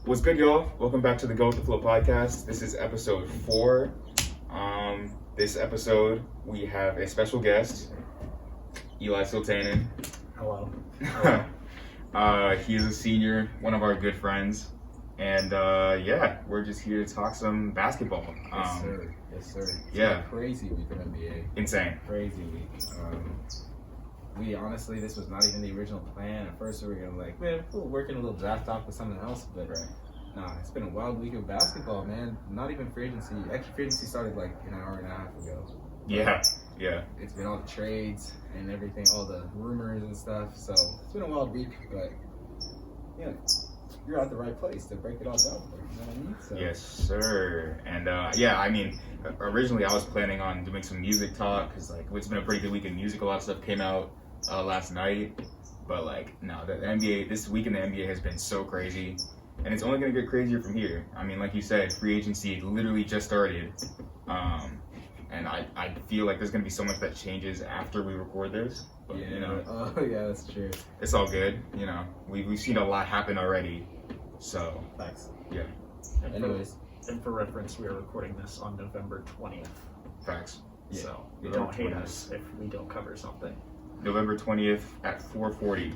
What's good, y'all? Welcome back to the Go With The Flow podcast. This is episode 4. This episode, we have a special guest, Eli Siltanen. Hello. He is a senior, one of our good friends. And we're just here to talk some basketball. Yes, sir. It's yeah. been a crazy week of NBA. Insane. Crazy week. We honestly, this was not even the original plan. At first, we were gonna we'll work in a little draft talk with something else, but nah, it's been a wild week of basketball, man. Not even free agency. Actually, free agency started like an hour and a half ago. Yeah. It's been all the trades and everything, all the rumors and stuff. So it's been a wild week, but yeah, you're at the right place to break it all down. You know what I mean? So. Yes, sir. And originally I was planning on doing some music talk because it's been a pretty good week in music. A lot of stuff came out last night, but the NBA, this week in the NBA has been so crazy, and it's only going to get crazier from here. I mean, like you said, free agency literally just started, and I feel like there's going to be so much that changes after we record this. But, yeah, that's true. It's all good. We've seen a lot happen already, so Facts. Yeah. And for reference, we are recording this on November 20th. Facts. Yeah. So November don't hate 20th. us if we don't cover something. November 20th at 4:40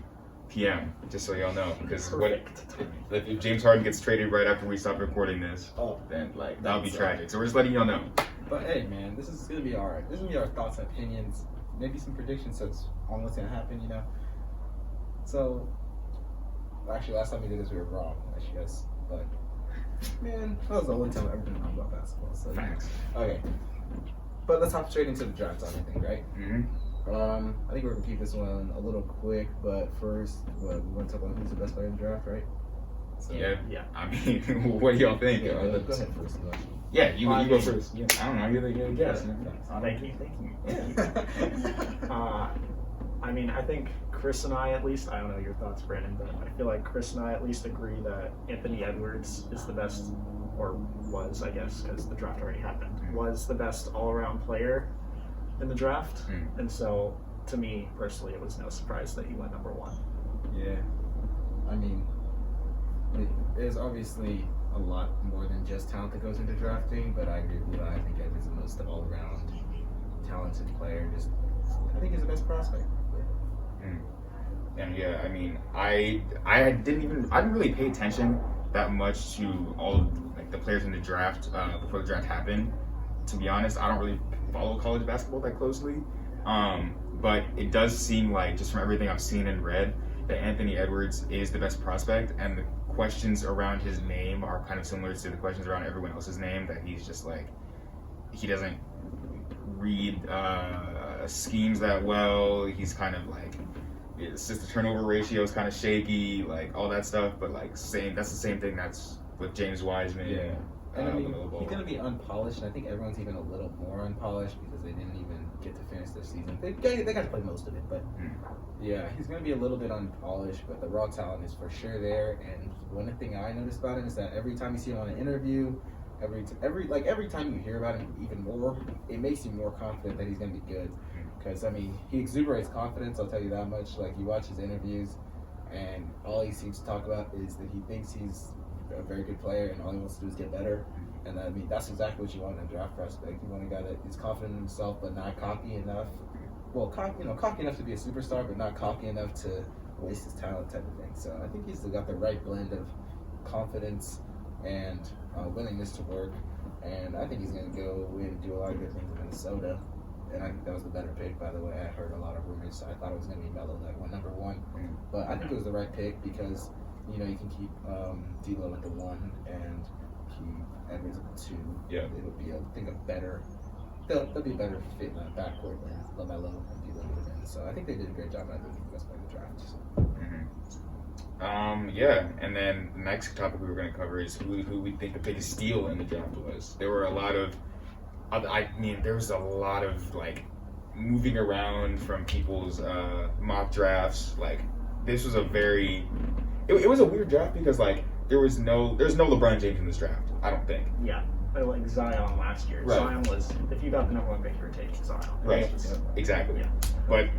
p.m. Just so y'all know, because if James Harden gets traded right after we stop recording this, then that would be tragic. So we're just letting y'all know. But hey, man, this is gonna be alright. This is gonna be our thoughts and opinions, maybe some predictions on what's gonna happen. So actually, last time we did this, we were wrong. I guess, but man, that was the only time I've ever been wrong about basketball. So Facts. Okay, but let's hop straight into the draft on anything, right? Mm-hmm. I think we're gonna keep this one a little quick, but first, we want to talk about who's the best player in the draft, right? So, Yeah. I mean, what do y'all think? Yeah, go ahead first. Yeah, you go first. Yeah. I don't know. You're the guest. Thank you. I mean, I think Chris and I, at least, I don't know your thoughts, Brandon, but I feel like Chris and I at least agree that Anthony Edwards is the best, or was, I guess, because the draft already happened, was the best all-around player in the draft. And so, to me, personally, it was no surprise that he went number 1. Yeah. I mean, there's obviously a lot more than just talent that goes into drafting, but I agree with you. I think Edwards is the most all-around talented player. I think he's the best prospect. And yeah, I mean, I didn't really pay attention that much to all the players in the draft before the draft happened. To be honest, I don't really follow college basketball that closely, but it does seem like, just from everything I've seen and read, that Anthony Edwards is the best prospect, and the questions around his name are kind of similar to the questions around everyone else's name, that he's just he doesn't read schemes that well. He's kind of it's just the turnover ratio is kind of shaky, all that stuff, but that's the same thing that's with James Wiseman. Yeah. And I mean, he's going to be unpolished, and I think everyone's even a little more unpolished because they didn't even get to finish their season. They got to play most of it, but yeah, he's going to be a little bit unpolished, but the raw talent is for sure there. And one thing I noticed about him is that every time you see him on an interview, every time you hear about him even more, it makes you more confident that he's going to be good. Because, I mean, he exuberates confidence, I'll tell you that much. You watch his interviews, and all he seems to talk about is that he thinks he's a very good player, and all he wants to do is get better. And I mean, that's exactly what you want in a draft prospect. You want a guy that is confident in himself, but not cocky enough. Well, cocky enough to be a superstar, but not cocky enough to waste his talent, type of thing. So I think he's got the right blend of confidence and willingness to work. And I think he's going to go and do a lot of good things in Minnesota. And I think that was the better pick, by the way. I heard a lot of rumors. So I thought it was going to be Melo that went number 1. But I think it was the right pick because you can keep D'Lo at the 1 and keep Edwards at the 2. Yeah. It would be, I think, they'll be a better fit in that backcourt than LaMelo and D'Lo would have been. So I think they did a great job. I think he's the best player in the draft. So. And then the next topic we were going to cover is who we think the biggest steal in the draft was. There were a lot of, there was a lot of moving around from people's mock drafts. This was it was a weird draft because there's no LeBron James in this draft, I don't think. Yeah, like Zion last year. Right. Zion was, if you got the number 1 pick, you were taking Zion. Right, exactly. Yeah. But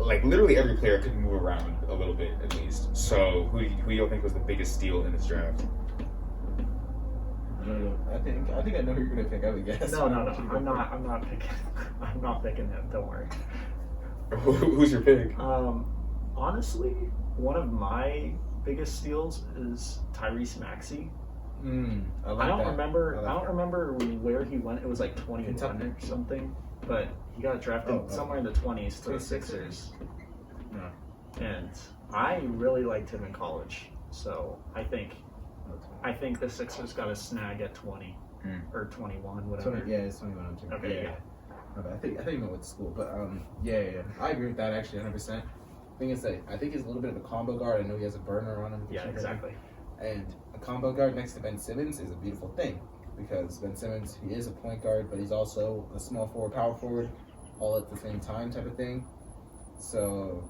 literally every player could move around a little bit at least. So who do you think was the biggest steal in this draft? I think I know who you're gonna pick. I would guess. No. I'm not picking. I'm not picking him. Don't worry. Who's your pick? Honestly, one of my biggest steals is Tyrese Maxey. I don't remember where he went. It was like 21 or something, but he got drafted somewhere in the 20s to the Sixers. Yeah. And I really liked him in college, so I think the Sixers got a snag at 20 or 21, whatever. It's 21. I'm saying. Okay, yeah. I think you know what school, but yeah. I agree with that actually 100%. Thing is that I think he's a little bit of a combo guard. I know he has a burner on him. Yeah, exactly. And a combo guard next to Ben Simmons is a beautiful thing because Ben Simmons, he is a point guard, but he's also a small forward, power forward, all at the same time type of thing. So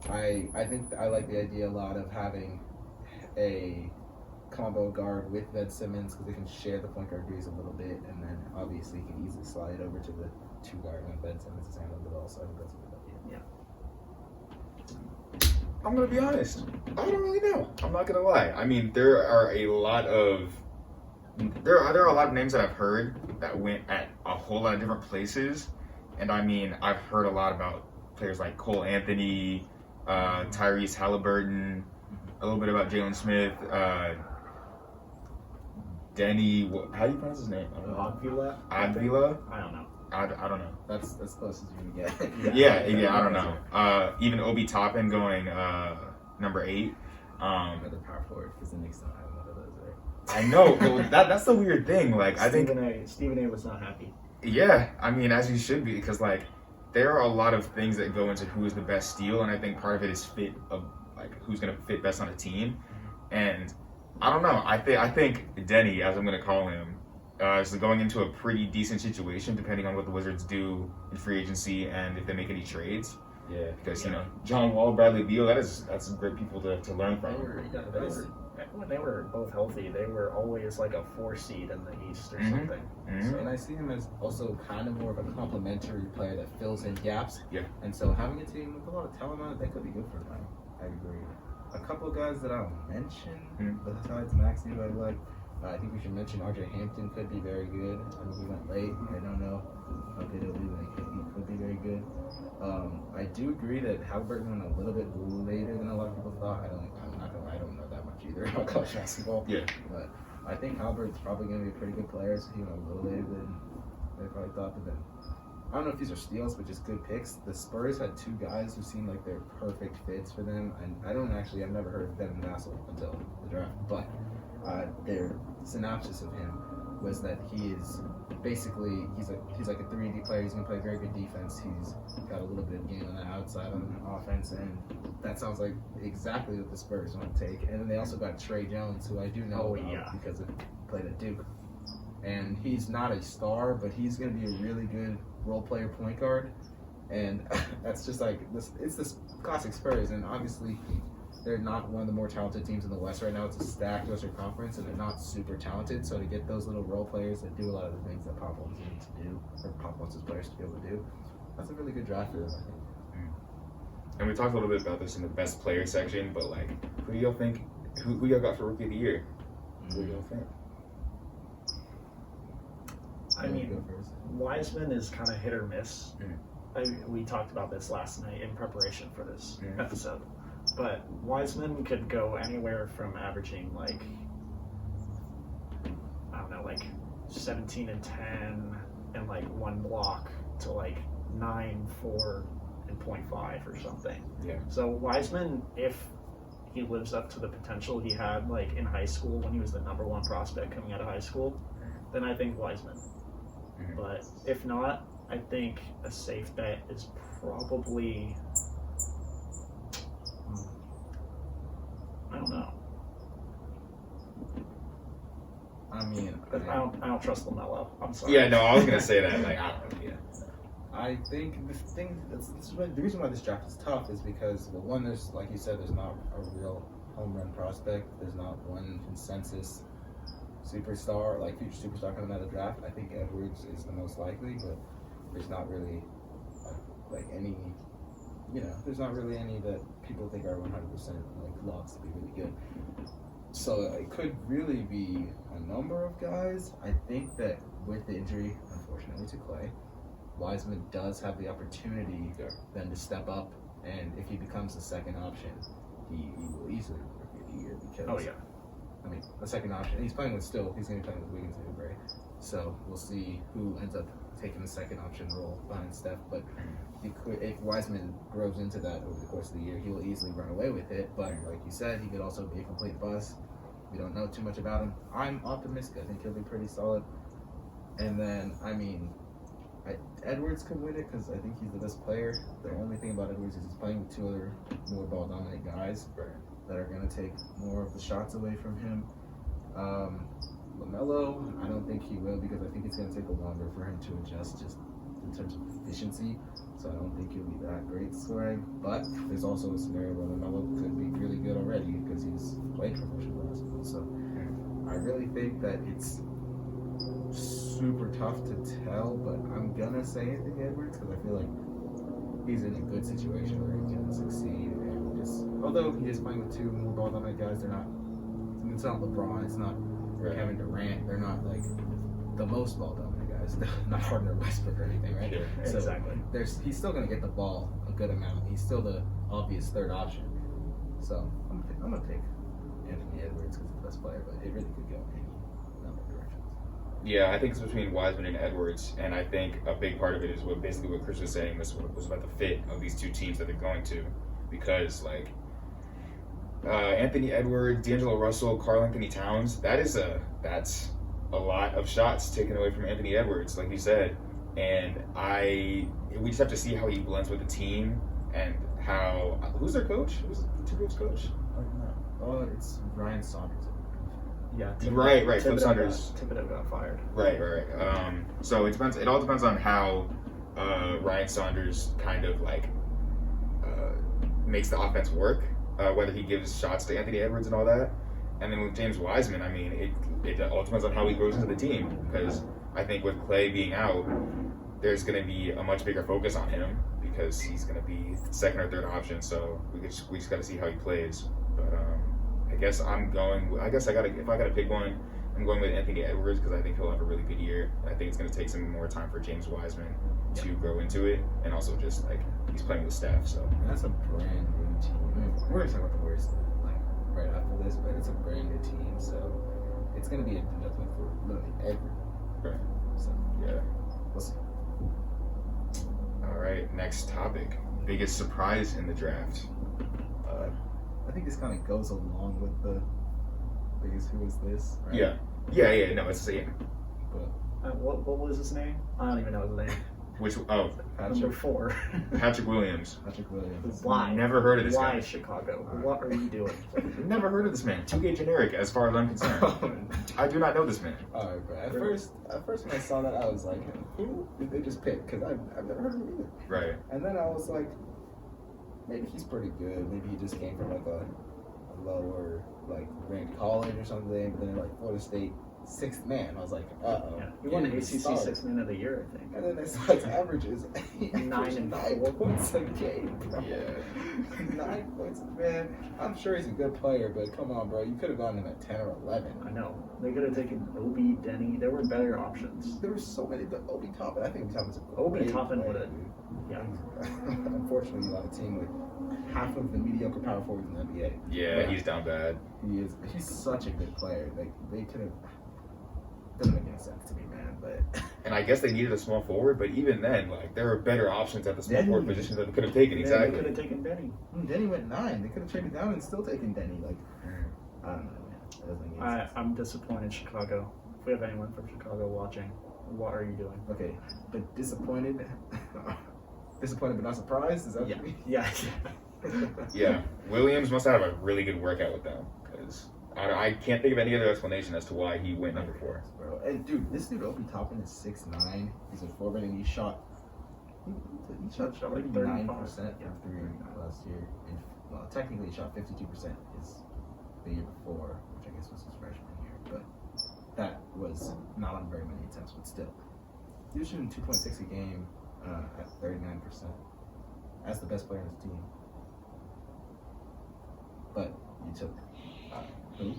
I think I like the idea a lot of having a combo guard with Ben Simmons because they can share the point guard duties a little bit, and then obviously he can easily slide over to the two guard when Ben Simmons is handling the ball. So I think that's a good idea. Yeah. I'm gonna be honest. I don't really know. I'm not gonna lie. I mean, there are a lot of names that I've heard that went at a whole lot of different places, and I mean, I've heard a lot about players like Cole Anthony, Tyrese Halliburton, a little bit about Jalen Smith, Denny. How do you pronounce his name? Avila. Avila. I don't know. I don't know. That's as close as you can get. Yeah, I don't know. Even Obi Toppin going number 8. Another power forward because the Knicks don't have one of those, right? I know, but that's the weird thing. Like, Stephen A was not happy. Yeah, I mean, as you should be, because like there are a lot of things that go into who is the best steal, and I think part of it is fit of like who's gonna fit best on a team. And I don't know. I think Denny, as I'm gonna call him, is going into a pretty decent situation depending on what the Wizards do in free agency and if they make any trades. Yeah, because you know John Wall, Bradley Beal, that's great people to learn from. When they were both healthy, they were always like a 4 seed in the East or something. Mm-hmm. So, and I see him as also kind of more of a complementary player that fills in gaps. Yeah. And so having a team with a lot of talent on it, that could be good for them. I agree. A couple of guys that I'll mention besides Maxey, who I like. I think we should mention RJ Hampton could be very good. I mean, he went late. I don't know how good he'll be, but he could be very good. I do agree that Halliburton went a little bit later than a lot of people thought. I'm not gonna lie, I don't know that much either about college basketball. Yeah. But I think Halliburton's probably gonna be a pretty good player. So he went a little later than they probably thought. But then I don't know if these are steals, but just good picks. The Spurs had 2 guys who seemed like they're perfect fits for them. And I've never heard of Devin Vassell until the draft, but their synopsis of him was that he is basically he's like a 3D player. He's gonna play very good defense. He's got a little bit of game on the outside on offense, and that sounds like exactly what the Spurs want to take. And then they also got Trey Jones, who I do know because he played at Duke. And he's not a star, but he's gonna be a really good role player point guard. And that's just like this. It's this classic Spurs, and obviously they're not one of the more talented teams in the West right now. It's a stacked Western Conference, and they're not super talented. So to get those little role players that do a lot of the things that Pop wants them to do, or Pop wants his players to be able to do, that's a really good draft for them, I think. And we talked a little bit about this in the best player section, but like, who do y'all think? Who y'all got for Rookie of the Year? Who do y'all think? I mean, Wiseman is kind of hit or miss. We talked about this last night in preparation for this episode. But Wiseman could go anywhere from averaging like 17 and 10 and like 1 block to like 9, 4, and 0.5 or something. Yeah. So Wiseman, if he lives up to the potential he had like in high school when he was the #1 prospect coming out of high school, then I think Wiseman. But if not, I think a safe bet is probably I don't know. I mean, I don't trust LaMelo. I'm sorry. Yeah, no, I was gonna say that. Like, I don't know. Yeah. I think the reason why this draft is tough is because, well, one, there's, like you said, there's not a real home run prospect. There's not one consensus superstar, like future superstar coming out of the draft. I think Edwards is the most likely, but there's not really like any, there's not really any that people think are 100% like locks to be really good. So it could really be a number of guys. I think that with the injury, unfortunately, to Klay, Wiseman does have the opportunity then to step up, and if he becomes the second option, he will easily rookie of the year because I mean, the second option. He's going to be playing with Wiggins and Oubre, so we'll see who ends up taking the second option role behind Steph. But if Wiseman grows into that over the course of the year, he will easily run away with it. But like you said, he could also be a complete bust. We don't know too much about him. I'm optimistic. I think he'll be pretty solid. And then, I mean, Edwards could win it because I think he's the best player. The only thing about Edwards is he's playing with two other more ball-dominant guys that are going to take more of the shots away from him. LaMelo, I don't think he will because I think it's going to take a longer for him to adjust just in terms of efficiency. So I don't think he'll be that great scoring. But there's also a scenario where LaMelo could be really good already because he's played professional basketball. So I really think that it's super tough to tell, but I'm gonna say Anthony Edwards because I feel like he's in a good situation where he can succeed. And just although he is playing with two more ball-dominant guys, they're not. It's not LeBron. It's not Kevin Durant. They're not like the most ball-dominant guys. Not Harden or Westbrook or anything, right? Yeah, so exactly. He's still gonna get the ball a good amount. He's still the obvious third option. So I'm gonna pick Anthony Edwards because he's the best player, but it really could go any number of directions. Yeah, I think it's between Wiseman and Edwards, and I think a big part of it is what Chris was saying was about the fit of these two teams that they're going to, because like Anthony Edwards, D'Angelo Russell, Karl Anthony Towns, that's a lot of shots taken away from Anthony Edwards, like you said, and we just have to see how he blends with the team and who's their coach? Who's the Timberwolves coach? Oh, it's Ryan Saunders. Yeah, right. Flip Saunders. Thibodeau got fired. Right. So it depends. It all depends on how Ryan Saunders kind of like makes the offense work. Whether he gives shots to Anthony Edwards and all that, and then with James Wiseman, I mean, it all depends on how he grows into the team. Because I think with Klay being out, there's going to be a much bigger focus on him because he's going to be second or third option. So we just got to see how he plays. But I guess if I gotta pick one, I'm going with Anthony Edwards because I think he'll have a really good year. And I think it's going to take some more time for James Wiseman to grow into it, and also just like he's playing with Steph. So that's a brand new team. I mean, we're going to talk about the Warriors like right after this, but it's a brand new team, so it's going to be an adjustment for literally everyone. Right. So yeah, we'll see. All right, next topic: biggest surprise in the draft. I think this kind of goes along with the biggest who is this, right? Yeah. No, it's But what was his name? I don't even know his name. Patrick 4. Patrick Williams. Why? Never heard of this guy. guy. Why Chicago? What are you doing? Never heard of this man. 2K generic, as far as I'm concerned. I do not know this man. All right, bro. At first when I saw that, I was like, who did they just pick? Because I've never heard of him either. Right. And then I was like, maybe he's pretty good. Maybe he just came from like a lower like ranked college or something. But then like Florida State, 6th man. I was like, uh-oh. Yeah. He won the ACC 6th Man of the Year, I think. And then I saw his averages. 9 points a game, bro. Yeah. 9 points, man. I'm sure he's a good player, but come on, bro. You could have gotten him at 10 or 11. I know. They could have taken Obi, Denny. There were better options. There were so many, but Obi Toppin, I think Obi Toppin's a good Obi player. Toppin would have. Yeah. Unfortunately, he's on a team with half of the mediocre power forwards in the NBA. Yeah, he's down bad. He is. He's such a good player. Like they could have. Doesn't make any sense to me, man. But and I guess they needed a small forward, but even then, like there were better options at the small forward position that they could have taken. Exactly. They could have taken Denny. Denny went 9. They could have traded down and still taken Denny. Like I don't know, man. It doesn't make any sense. I'm disappointed, Chicago. If we have anyone from Chicago watching, what are you doing? Okay, but disappointed. Disappointed but not surprised. Is that what you mean? Yeah. Yeah. Williams must have a really good workout with them because I can't think of any other explanation as to why he went number 4. Bro, and dude, this dude Obi Toppin is 6'9". He's a forward, and he shot like 39% from 3 last year. And well, technically, he shot 52% the year before, which I guess was his freshman year. But that was not on very many attempts, but still, he was shooting 2.6 a game at 39% as the best player on his team. But you took who?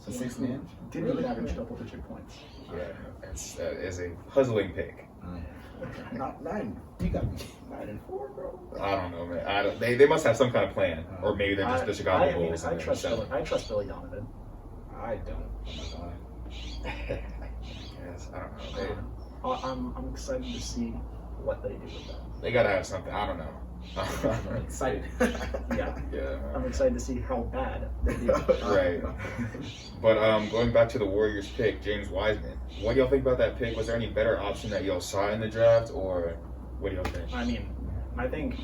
So 6 man? Didn't even average double-digit points. Yeah, that is a puzzling pick. Not 9. You got me 9 and 4, bro. I don't know, man. They must have some kind of plan, or maybe they're just the Chicago Bulls. I trust Billy Donovan. I don't. Oh my god. Yes, I don't know. I'm excited to see what they do with that. They gotta have something. I don't know. I'm excited. Yeah. Yeah. I'm excited to see how bad they do. Right. But going back to the Warriors pick, James Wiseman. What do y'all think about that pick? Was there any better option that y'all saw in the draft, or what do y'all think? I mean, I think,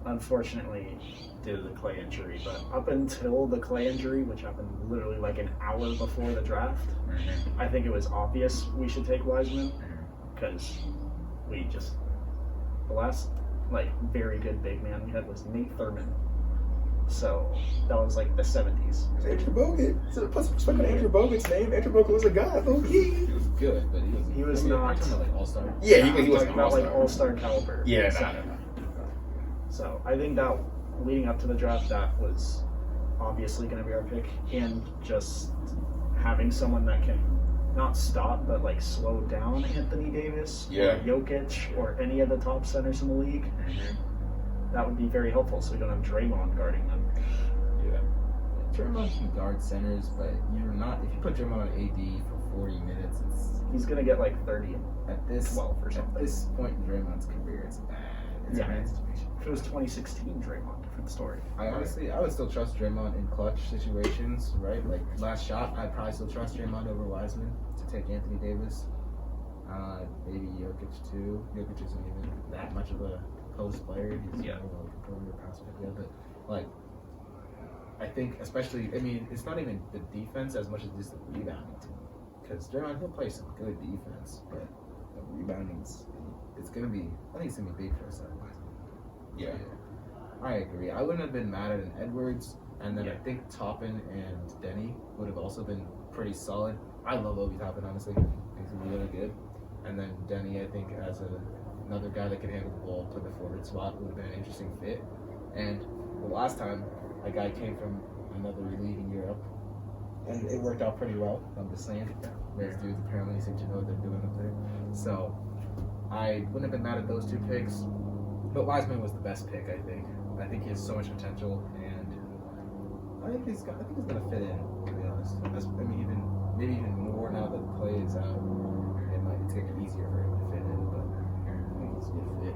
unfortunately, due to the Klay injury, but up until the Klay injury, which happened literally like an hour before the draft, I think it was obvious we should take Wiseman because the last like very good big man we had was Nate Thurman. So that was like the 70s. Andrew Bogut. So put some respect on Andrew Bogut's name. Andrew Bogut was a god, low key. He was good, but he was not like all-star. Yeah, he was not like all-star caliber. Yeah, no. So I think that leading up to the draft, that was obviously going to be our pick, and just having someone that can not stop but like slow down Anthony Davis or Jokic or any of the top centers in the league. That would be very helpful, so we don't have Draymond guarding them. Yeah. Draymond can guard centers, but you're not. If you put Draymond on AD for 40 minutes, he's gonna get like 30 at this 12 or something. At this point in Draymond's career, it's bad. It's a bad situation. If it was 2016 Draymond, different story. I would still trust Draymond in clutch situations, right? Like last shot, I'd probably still trust Draymond over Wiseman to take Anthony Davis. Maybe Jokic too. Jokic isn't even that much of a post player. He's more like a perimeter passer. Yeah, but like I think especially, I mean, it's not even the defense as much as it's the rebounding team. Because Draymond, he'll play some good defense, but the rebounding's it's gonna be. I think it's gonna be big for us. Yeah. I agree. I wouldn't have been mad at an Edwards, and then I think Toppin and Denny would have also been pretty solid. I love Obi Toppin, honestly. I think he's really good. And then Denny, I think, as another guy that can handle the ball, play the forward spot, would have been an interesting fit. And the last time, a guy came from another league in Europe, and it worked out pretty well. I'm just saying. Those dudes apparently seem to know what they're doing up there. So I wouldn't have been mad at those two picks. But Wiseman was the best pick, I think. I think he has so much potential, and I think he's gonna fit in. To be honest, maybe even more now that Klay is out. It's gonna be easier for him to fit in, but I think he's a good fit.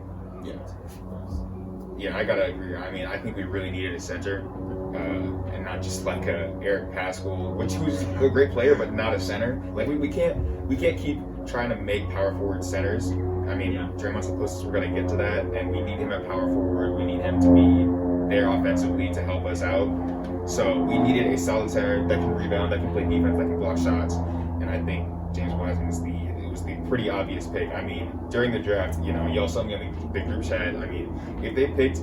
Yeah, I gotta agree. I mean, I think we really needed a center, and not just like a Eric Paschall, which was a great player, but not a center. Like we can't keep trying to make power forward centers. I mean, Draymond's the closest we're going to get to that, and we need him at power forward. We need him to be there offensively to help us out. So we needed a solid center that can rebound, that can play defense, that can block shots. And I think James Wiseman was the pretty obvious pick. I mean, during the draft, y'all saw me on the group chat. I mean, if they picked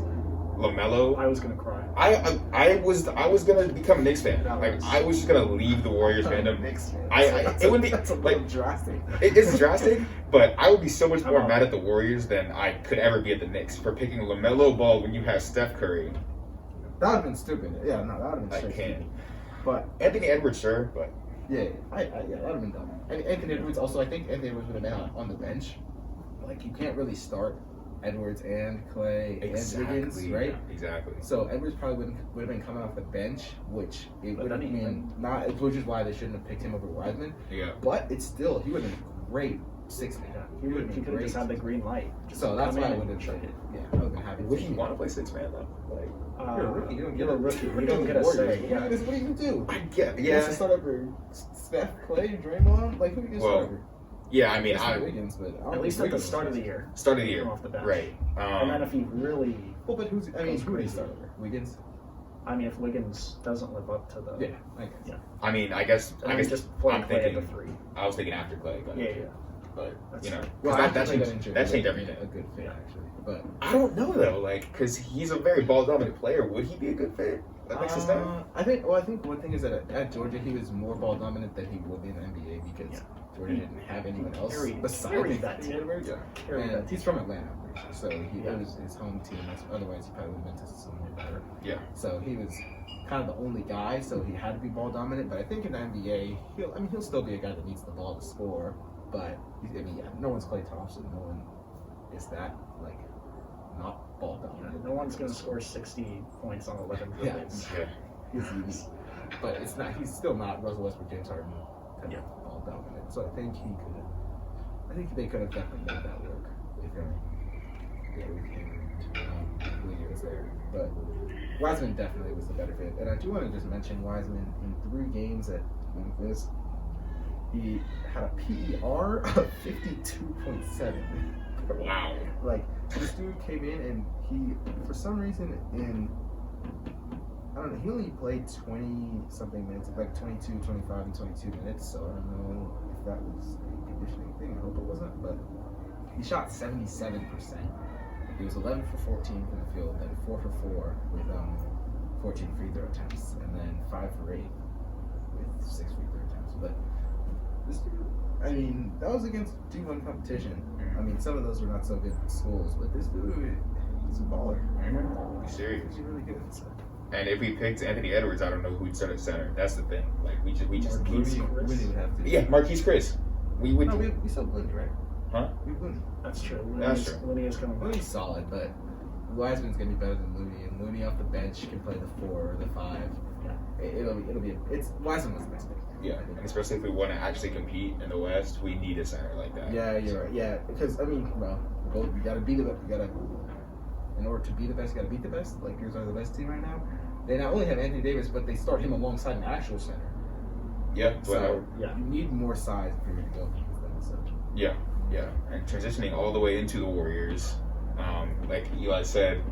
LaMelo, I was going to cry. I was going to become a Knicks fan. Like, I was just going to leave the Warriors fandom. It would be like drastic. It's drastic, but I would be so much more mad at the Warriors than I could ever be at the Knicks for picking LaMelo Ball when you have Steph Curry. That would have been stupid. Yeah, no, that would have been straight stupid. But Anthony Edwards, sure, but yeah, that would have been dumb. And Anthony Edwards also, I think Anthony Edwards would have been on the bench. Like, you can't really start Edwards and Klay and Wiggins, right? Yeah, exactly. So Edwards probably would have been coming off the bench, which would have been which is why they shouldn't have picked him over Wiseman. Yeah. But it's still, he would have been great 6 man. He could have just had the green light. So that's why I would have traded. Yeah, I would have been happy. Would he want to play 6 man though? Like, you're a rookie. You're a rookie. You don't get a say. Yeah. What do you do? I get. You to start over Steph, Klay, Draymond. Like, who do you start over? Yeah, I mean, Wiggins, but at least at the start of the year. Start of the year, off the bench. right? And then if he really, but who do you start over? Wiggins. I mean, if Wiggins doesn't live up to the I mean, I guess just play I'm Klay thinking. at the 3. I was thinking after Klay. Yeah. But that changed everything. A good fit actually, but I don't know though, like, because he's a very ball dominant player. Would he be a good fit? That makes sense. I think one thing is that at Georgia he was more ball dominant than he would be in the NBA. NBA because Jordan didn't have anyone else Carried besides that team. And he's from Atlanta, so it was his home team. Otherwise, he probably would have been to somewhere better. Yeah. So he was kind of the only guy, so he had to be ball dominant. But I think in the NBA, he'll still be a guy that needs the ball to score. But no one's Klay Thompson. No one is that not ball dominant. No one's going to score 60 points on 11 dribbles. Yeah. He's unique. But it's not. He's still not Russell Westbrook, James Harden, ball dominant. So I think they could have definitely made that work with him. Yeah, with him when he was there. But Wiseman definitely was the better fit. And I do want to just mention Wiseman in 3 games at Memphis. He had a PER of 52.7. Wow. This dude came in and he, for some reason, I don't know, he only played 20-something minutes, 22, 25, and 22 minutes, so I don't know if that was a conditioning thing. I hope it wasn't, but he shot 77%. He was 11 for 14 from the field, then 4 for 4 with 14 free throw attempts, and then 5 for 8 with 6 free throw attempts. But this dude, that was against D1 competition. Some of those were not so good schools, but this dude, he's a baller. Be serious. He's really good. So. And if we picked Anthony Edwards, I don't know who'd start at center. That's the thing. We just Marquise Chris would have to. Yeah, Marquise Chris. We still Looney, right? Huh? We Looney. That's true. Looney is coming back. Looney's solid, but Wiseman's gonna be better than Looney, and Looney off the bench can play the 4 or the 5. Yeah. Wiseman was the best pick. Yeah, and especially if we want to actually compete in the West, we need a center like that. Yeah, you're right. Yeah, because you gotta be the best. In order to be the best, you gotta beat the best. Lakers are the best team right now. They not only have Anthony Davis, but they start him alongside an actual center. Yeah. So you need more size for you to go against them. So. Yeah. And transitioning all the way into the Warriors, like Eli said,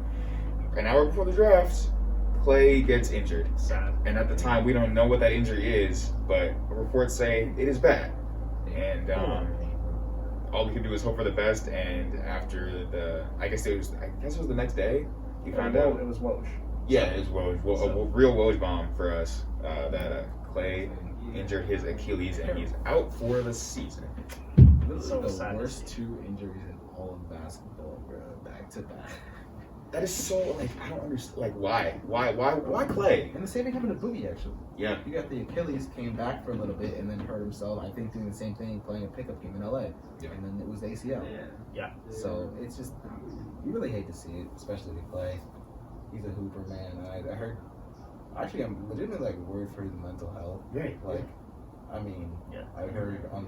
an hour before the draft, Klay gets injured. Sad. And at the time, we don't know what that injury is, but reports say it is bad. And all we can do is hope for the best. And after I guess it was the next day, he found out. It was Woj. Yeah, it was Woj. A real Woj bomb for us. That Klay injured his Achilles and he's out for the season. Literally the worst 2 injuries in all of basketball, bro. Back to back. That is so I don't understand. Why Klay? And the same thing happened to Boogie actually. Yeah. He got the Achilles, came back for a little bit, and then hurt himself. I think doing the same thing, playing a pickup game in LA. Yeah. And then it was ACL. Yeah. So it's just you really hate to see it, especially with Klay. He's a hooper, man. I heard. Actually, I'm legitimately worried for his mental health. Right. I heard on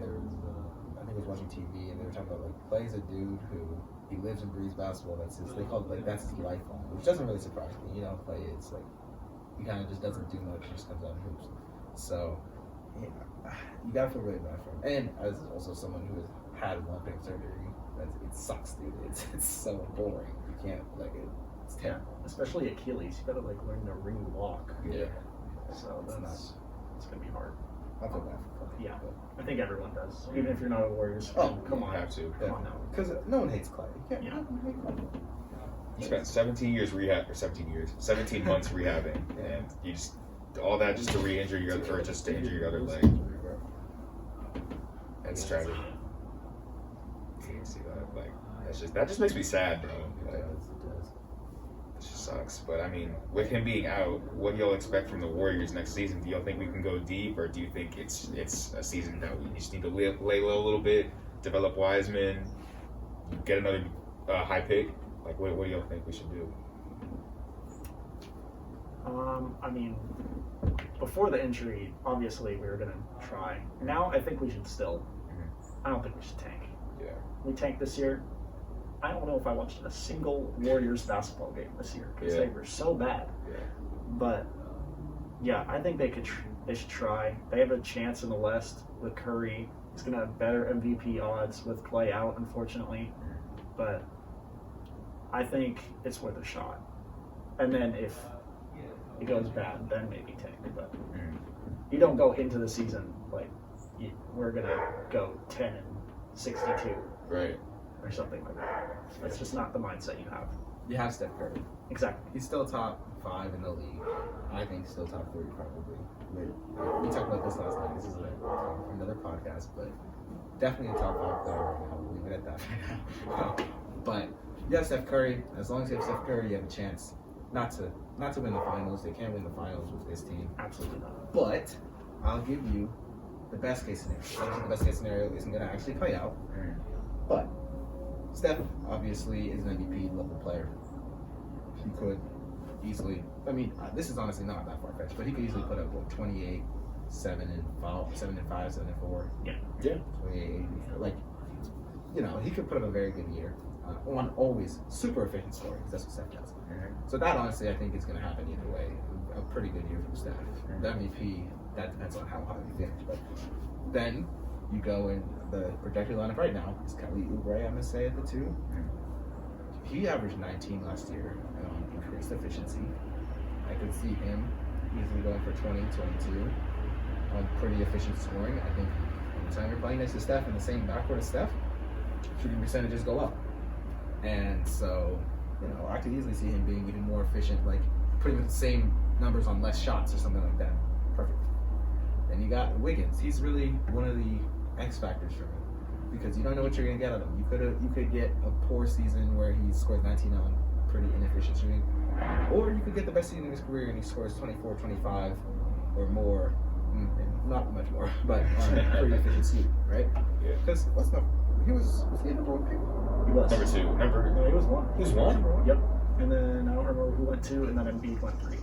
I think I was watching TV, and they were talking about Klay's a dude who he lives and breathes basketball. That's his lifelong, which doesn't really surprise me. Klay is he kind of just doesn't do much, just comes out and hoops. So you gotta feel really bad for him. And as also someone who has had lumbar surgery, it sucks, dude. It's so boring. You can't it's terrible. Especially Achilles, you gotta learn to re-walk. Yeah. So it's gonna be hard. I feel bad for Klay. Yeah, I think everyone does. Even if you're not a Warriors Oh, fan, come on. Have to. Come on now. Because no one hates Klay. You can't Yeah. hate Klay. He spent 17 months rehabbing, and you just all that just to re-injure your or just to injure your other leg. That's tragic. You can see that. That just makes me sad, bro. It just sucks. But with him being out, what do y'all expect from the Warriors next season? Do y'all think we can go deep, or do you think it's a season that we just need to lay low a little bit, develop Wiseman, get another high pick? What do y'all think we should do? Before the injury, obviously we were gonna try. Now I think we should still. I don't think we should tank. Yeah. We tanked this year. I don't know if I watched a single Warriors basketball game this year because they were so bad. Yeah. But yeah, I think they should try. They have a chance in the West with Curry. He's gonna have better MVP odds with Klay out, unfortunately. But I think it's worth a shot. And then if it goes bad, then maybe tank. But you don't go into the season we're gonna go 10-62. Right. Or something like that. That's just not the mindset you have. You have Steph Curry. Exactly. He's still top 5 in the league. I think still top 3 probably. We talked about this last night. This is another podcast, but definitely a top 5 player right now. We'll leave it at that for now. But you have Steph Curry. As long as you have Steph Curry, you have a chance not to win the finals. They can't win the finals with this team. Absolutely not. But I'll give you the best case scenario. The best case scenario isn't going to actually play out. But Steph obviously is an MVP level player. He could easily. I mean, this is honestly not that far fetched, but he could easily put up 28, 7 and 5, 7 and 5, 7 and 4. Yeah. 28. Like, he could put up a very good year. On always super efficient scoring, because that's what Steph does. So that honestly, I think is going to happen either way. A pretty good year from Steph. The MVP, that depends on how high you finish. But then you go in the projected lineup right now. Is Kelly Oubre, I'm going to say, at the 2. He averaged 19 last year on increased efficiency. I could see him easily going for 20, 22 on pretty efficient scoring. I think anytime you're playing next to Steph in the same backcourt as Steph, shooting percentages go up. And so, I could easily see him being even more efficient, like putting the same numbers on less shots or something like that. Perfect. Then you got Wiggins. He's really one of the X factors for me because you don't know what you're going to get out of him. You could get a poor season where he scores 19 on pretty inefficient shooting, or you could get the best season of his career and he scores 24, 25 or more, not much more, but on pretty efficient shooting, right? Yeah. Because he was he a number 1 pick? He was. Number 2. No, he was 1. He was 1? Yep. And then I don't remember who went 2, and then Embiid went 3.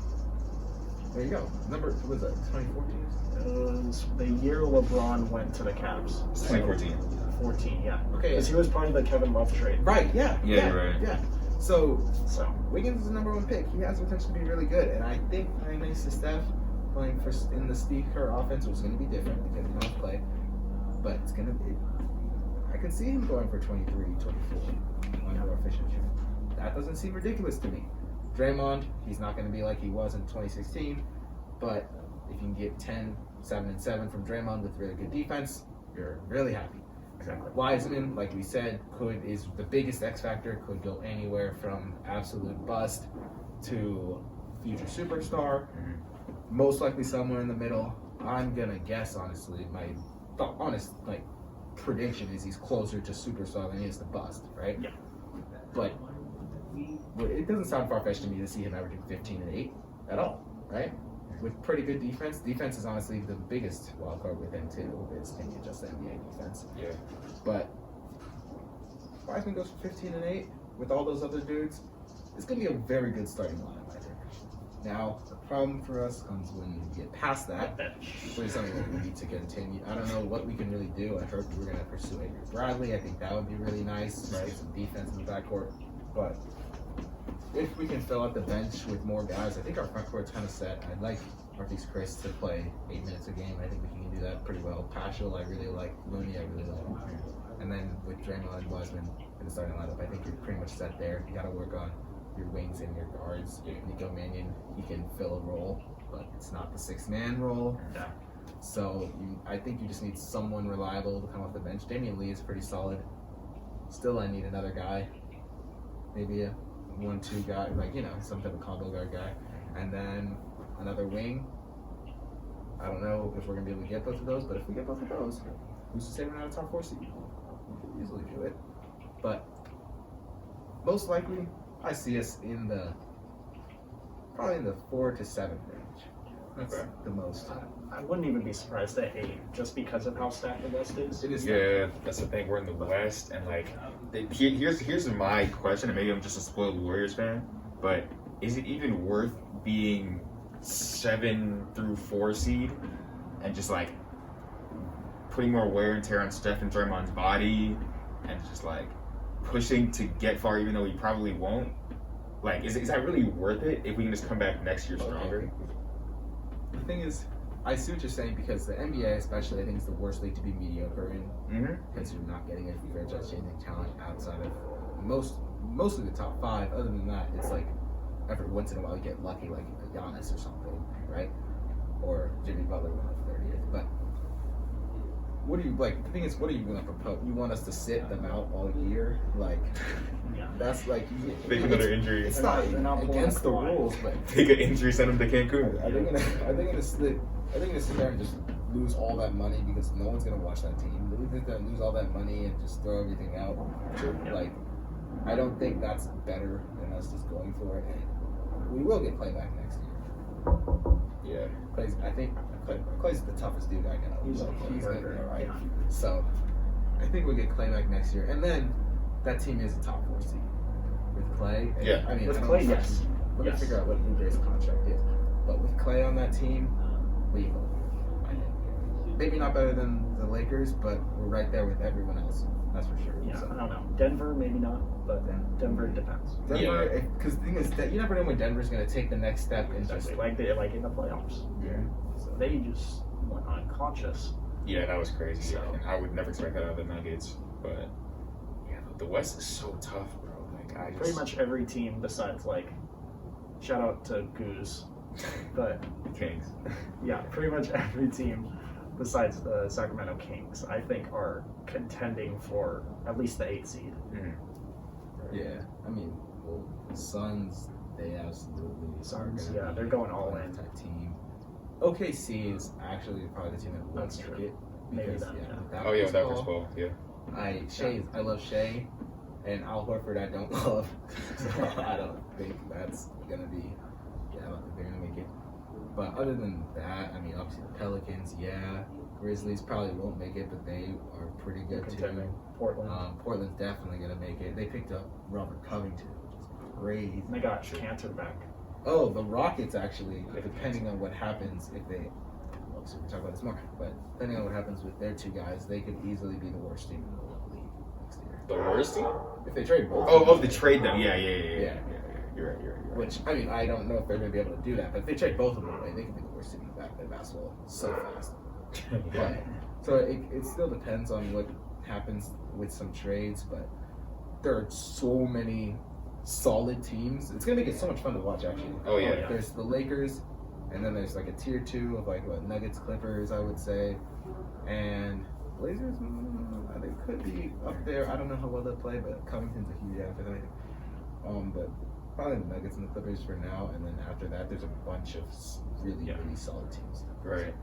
There you go. What was that, 2014? It was the year LeBron went to the Cavs. 2014. 14, yeah. Okay. Because he was part of the Kevin Love trade. Right, yeah. Yeah, right. Yeah. So So Wiggins is the number 1 pick. He has potential to be really good. And I think playing next to Steph, playing in the Steve Kerr offense was going to be different because he knows play. But it's going to be... I could see him going for 23, 24 on more efficient shooting. That doesn't seem ridiculous to me. Draymond, he's not going to be like he was in 2016, but if you can get 10, 7, and 7 from Draymond with really good defense, you're really happy. exactly. Wiseman, like we said, is the biggest X factor, could go anywhere from absolute bust to future superstar, most likely somewhere in the middle. I'm going to guess, honestly, my honest, prediction is he's closer to superstar than he is to bust, right? Yeah. But it doesn't sound far-fetched to me to see him averaging 15 and 8 at all, right? With pretty good defense. Defense is honestly the biggest wild card with him too. It's can you just NBA defense? Yeah. But Wiseman goes for 15 and 8 with all those other dudes. It's gonna be a very good starting lineup, I think. Now the problem for us comes when you get past that. Which is something that we need to continue. I don't know what we can really do. I heard we're gonna pursue Avery Bradley. I think that would be really nice. Right. Get some defense in the backcourt. But if we can fill out the bench with more guys, I think our front court's kind of set. I'd like Marquise Chris to play 8 minutes a game. I think we can do that pretty well. Paschal, I really like. Looney, I really like. And then with Draymond and Wiseman in the starting lineup, I think you're pretty much set there. You got to work on your wings and your guards. Nico Mannion, he can fill a role, but it's not the 6-man role. Yeah. So I think you just need someone reliable to come off the bench. Damian Lee is pretty solid. Still, I need another guy. Maybe a 1-2 guy, some type of combo guard guy. And then another wing. I don't know if we're going to be able to get both of those, but if we get both of those, who's to say we're not a top 4 seed? We could easily do it. But most likely, I see us probably in the 4 to 7 range. That's the most. I wouldn't even be surprised at 8, just because of how stacked the West is. It is. Yeah, that's the thing. We're in the West, and here's my question, and maybe I'm just a spoiled Warriors fan, but is it even worth being 7 through 4 seed and just putting more wear and tear on Steph and Draymond's body and just pushing to get far, even though we probably won't? Is that really worth it if we can just come back next year stronger? Okay. The thing is, I see what you're saying, because the NBA especially, I think, is the worst league to be mediocre in, because you're not getting any franchise-changing talent outside of mostly the top 5. Other than that, it's every once in a while you get lucky, like a Giannis or something, right? Or Jimmy Butler went up 30th. But what do you like? The thing is, what are you going to propose? You want us to sit them out all year? Like, that's like fake another injury. It's not against the rules, but take an injury, send them to Cancun. Are they gonna sit there and just lose all that money because no one's gonna watch that team? They're gonna lose all that money and just throw everything out. Like, I don't think that's better than us just going for it. And we will get Klay back next year. Yeah, I think Klay's the toughest dude I know. He's gonna be all right. So I think we'll get Klay back next year, and then that team is a top 4 seed with Klay. Yeah, I mean, with Klay, yes. We're gonna figure out what Drew's contract is, but with Klay on that team, we will. Maybe not better than the Lakers, but we're right there with everyone else. That's for sure. Yeah, so. I don't know. Denver, maybe not, but Denver depends. Denver, because the thing is that you never know when Denver's going to take the next step and just like in the playoffs. Yeah. So they just went unconscious. Yeah, that was crazy. So. I would never expect that out of the Nuggets, but yeah, the West is so tough, bro. Like pretty much every team besides shout out to Goose, but Kings. Yeah, pretty much every team besides the Sacramento Kings, I think, are contending for at least the 8th seed. Mm-hmm. Yeah, I mean, the Suns, they absolutely Suns, yeah, they're going all in. Type team. OKC is actually probably the team that will That's make true. it. Maybe Because, that. Oh yeah, that was Paul. Yeah. I love Shea, and Al Horford I don't love. So I don't think that's gonna be. Yeah, I don't think they're gonna make it. But other than that, I mean, obviously the Pelicans, yeah. Grizzlies probably won't make it, but they are pretty good too. Portland. Portland's definitely gonna make it. They picked up Robert Covington, which is crazy. They got Cantor back. Oh, the Rockets actually, depending on what happens, if they, obviously we'll talk about this more, but depending on what happens with their 2 guys, they could easily be the worst team in the league next year. The worst team? If they trade both. Oh, the trade them. Yeah. You're right. Which, I mean, I don't know if they're going to be able to do that, but if they trade both of them away, they can be the worst team back in basketball so fast. But, so it still depends on what happens with some trades, but there are so many solid teams. It's going to make it so much fun to watch, actually. Oh, yeah. There's the Lakers, and then there's like a tier 2 of Nuggets, Clippers, I would say, and Blazers, they could be up there. I don't know how well they'll play, but Covington's a huge add for them. But probably the Nuggets and the Clippers for now, and then after that, there's a bunch of really solid teams. Right.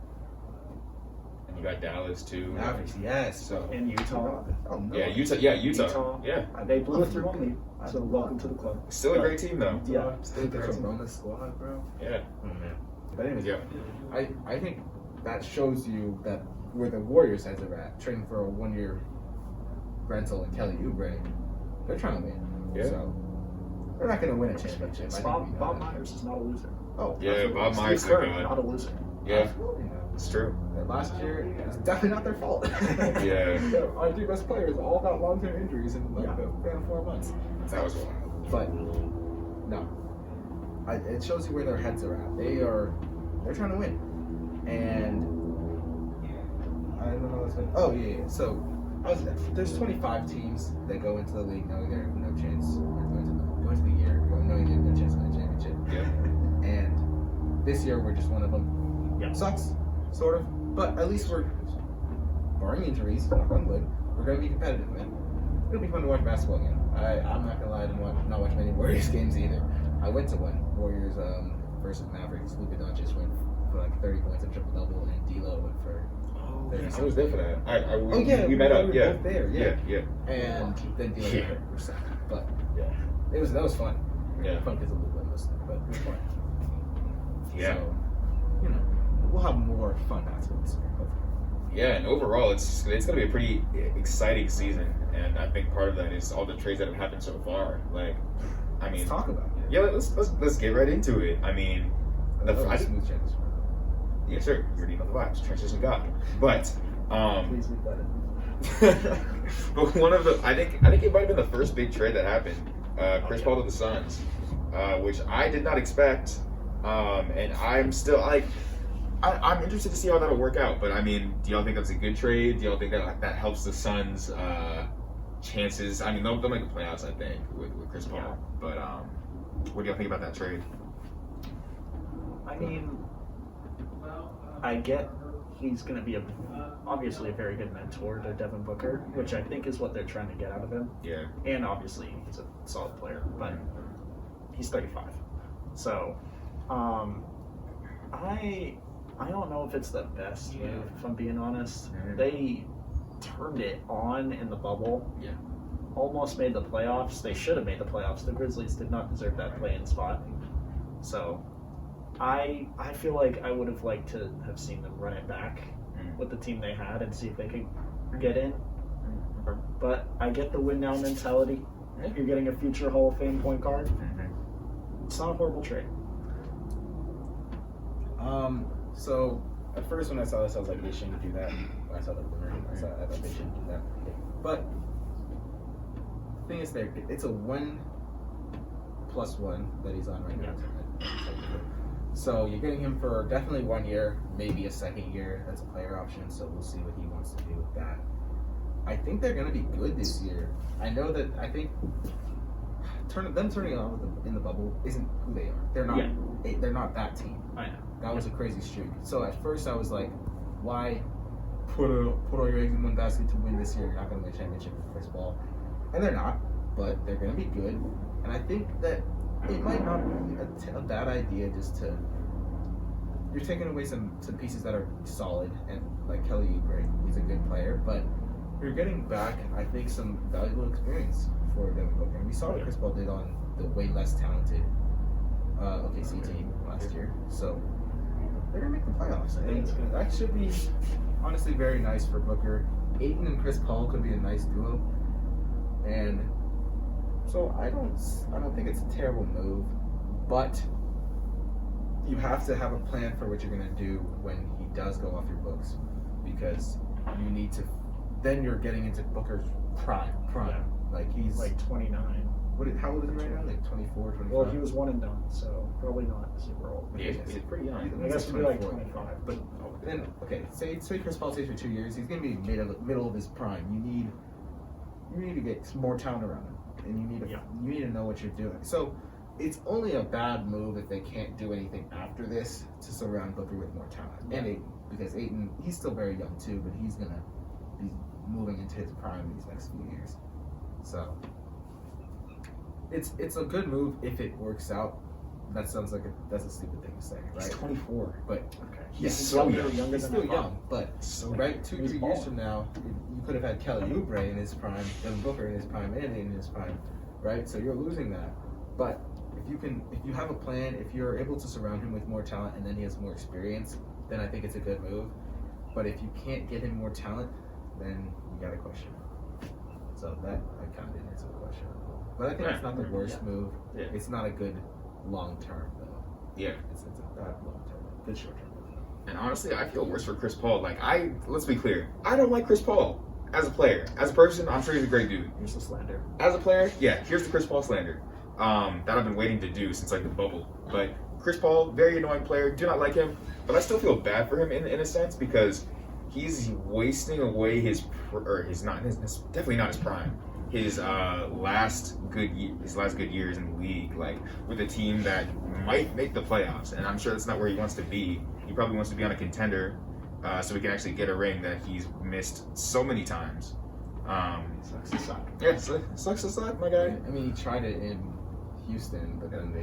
And you got Dallas too. Mavericks, yes. So in Utah. Oh no. Yeah, Utah. Yeah. They blew it through only. So welcome to the club. Still a great team though. Yeah. Still the Corona squad, bro. Yeah. Oh man. But anyways, yeah. I think that shows you that where the Warriors heads are at, trading for a 1-year rental and Kelly Oubre, they're trying to win. Yeah. So they're not going to win a championship. Bob Myers is not a loser. Oh, yeah, Bob Myers is not a loser. Yeah, it's true. Last year, it's definitely not their fault. Yeah. Our 2 best players all got long-term injuries in like 4 months. That was wild. But no, it shows you where their heads are at. They're trying to win, and I don't know what's going. Oh yeah. So there's 25 teams that go into the league knowing they have no chance, or going to the year knowing they have no chance to win a championship. Yeah. And this year we're just one of them. Yeah. Sucks, sort of, but at least we're, barring injuries, knock on wood, we're going to be competitive, man. It'll be fun to watch basketball again. I'm not going to lie, I didn't not watch many Warriors games either. I went to one, Warriors versus Mavericks. Luka Doncic went for like 30 points, a triple-double, and D'Lo went for 30 I was there for that. We we met up. We were both there, Yeah. And then D'Lo got hurt for a second. But that was fun. Yeah. Fun because of Luka mostly, but it was fun. Yeah. So, we'll have more fun basketball this year, hopefully. Yeah, and overall, it's going to be a pretty exciting season, and I think part of that is all the trades that have happened so far. Like, I mean, Let's talk about it. Yeah, let's get right into it. I mean, smooth transition. Yeah, sure. You already know the vibes. Transition God. But Please leave that in. but one of the I think it might have been the first big trade that happened. Chris Paul to the Suns, which I did not expect, and I'm still I'm interested to see how that'll work out. But I mean, do y'all think that's a good trade? Do y'all think that helps the Suns' chances? I mean, they'll make the playoffs, I think, with Chris Paul. Yeah. But what do y'all think about that trade? I mean, I get he's going to be obviously a very good mentor to Devin Booker, which I think is what they're trying to get out of him. Yeah. And obviously he's a solid player, but he's 35. So, I don't know if it's the best move, if I'm being honest. Mm-hmm. They turned it on in the bubble. Yeah. Almost made the playoffs. They should have made the playoffs. The Grizzlies did not deserve that play-in spot. So, I feel like I would have liked to have seen them run it back with the team they had and see if they could get in. But I get the win now mentality. You're getting a future Hall of Fame point guard. It's not a horrible trade. So at first when I saw this, I was like, they shouldn't do that. When I saw the rumor, I thought they shouldn't do that. But the thing is, it's a 1+1 that he's on right now. So you're getting him for definitely 1 year, maybe a second year. That's a player option. So we'll see what he wants to do with that. I think they're going to be good this year. I think them turning on in the bubble isn't who they are. They're not. Yeah. They're not that team. I know. That was a crazy streak. So at first I was like, why put all your eggs in one basket to win this year? You're not going to win a championship with Chris Paul, and they're not. But they're going to be good. And I think that it might not be a bad idea just to. You're taking away some pieces that are solid, and like Kelly Oubre, he's a good player, but you're getting back, I think, some valuable experience for Devin Booker. And we saw what Chris Paul did on the way less talented OKC team last year. So they're going to make the playoffs. And that should be, honestly, very nice for Booker. Ayton and Chris Paul could be a nice duo. And so I don't think it's a terrible move. But you have to have a plan for what you're going to do when he does go off your books. Because you need to... Then you're getting into Booker's prime. Yeah. Like he's like 29. How old is he right now? Like 24, 25? Well, he was one and done, so probably not super old. Yeah, he's pretty young. I guess he'd be like 25. But then, okay, say Chris Paul stays for 2 years, he's going to be middle of his prime. You need to get some more talent around him, and you need to know what you're doing. So it's only a bad move if they can't do anything after this to surround Booker with more talent. Yeah. And Ayton, because Ayton, he's still very young too, but he's going to be moving into his prime in these next few years. So it's a good move if it works out. That sounds like that's a stupid thing to say, right? He's 24, but Okay. he's still still younger he's than still I thought. young. But right, 2-3 years balling. from now, you could have had Kelly Oubre in his prime, Devin Booker in his prime, and in his prime, right? So you're losing that. But if you have a plan, if you're able to surround him with more talent, and then he has more experience, then I think it's a good move. But if you can't get him more talent, then you got to question him. So that I kind of didn't answer the question. But I think it's not the worst move. Yeah. It's not a good long term though. Yeah. It's a bad long term. Good short term move. And honestly, I feel worse for Chris Paul. Let's be clear. I don't like Chris Paul as a player. As a person, I'm sure he's a great dude. Here's the slander. As a player, yeah, here's the Chris Paul slander that I've been waiting to do since like the bubble. But Chris Paul, very annoying player. Do not like him, but I still feel bad for him in a sense because he's wasting away his definitely not his prime. His last good years in the league, like with a team that might make the playoffs, and I'm sure that's not where he wants to be. He probably wants to be on a contender, so he can actually get a ring that he's missed so many times. Sucks to suck. Yeah, sucks to suck, my guy. I mean, he tried it in Houston, but then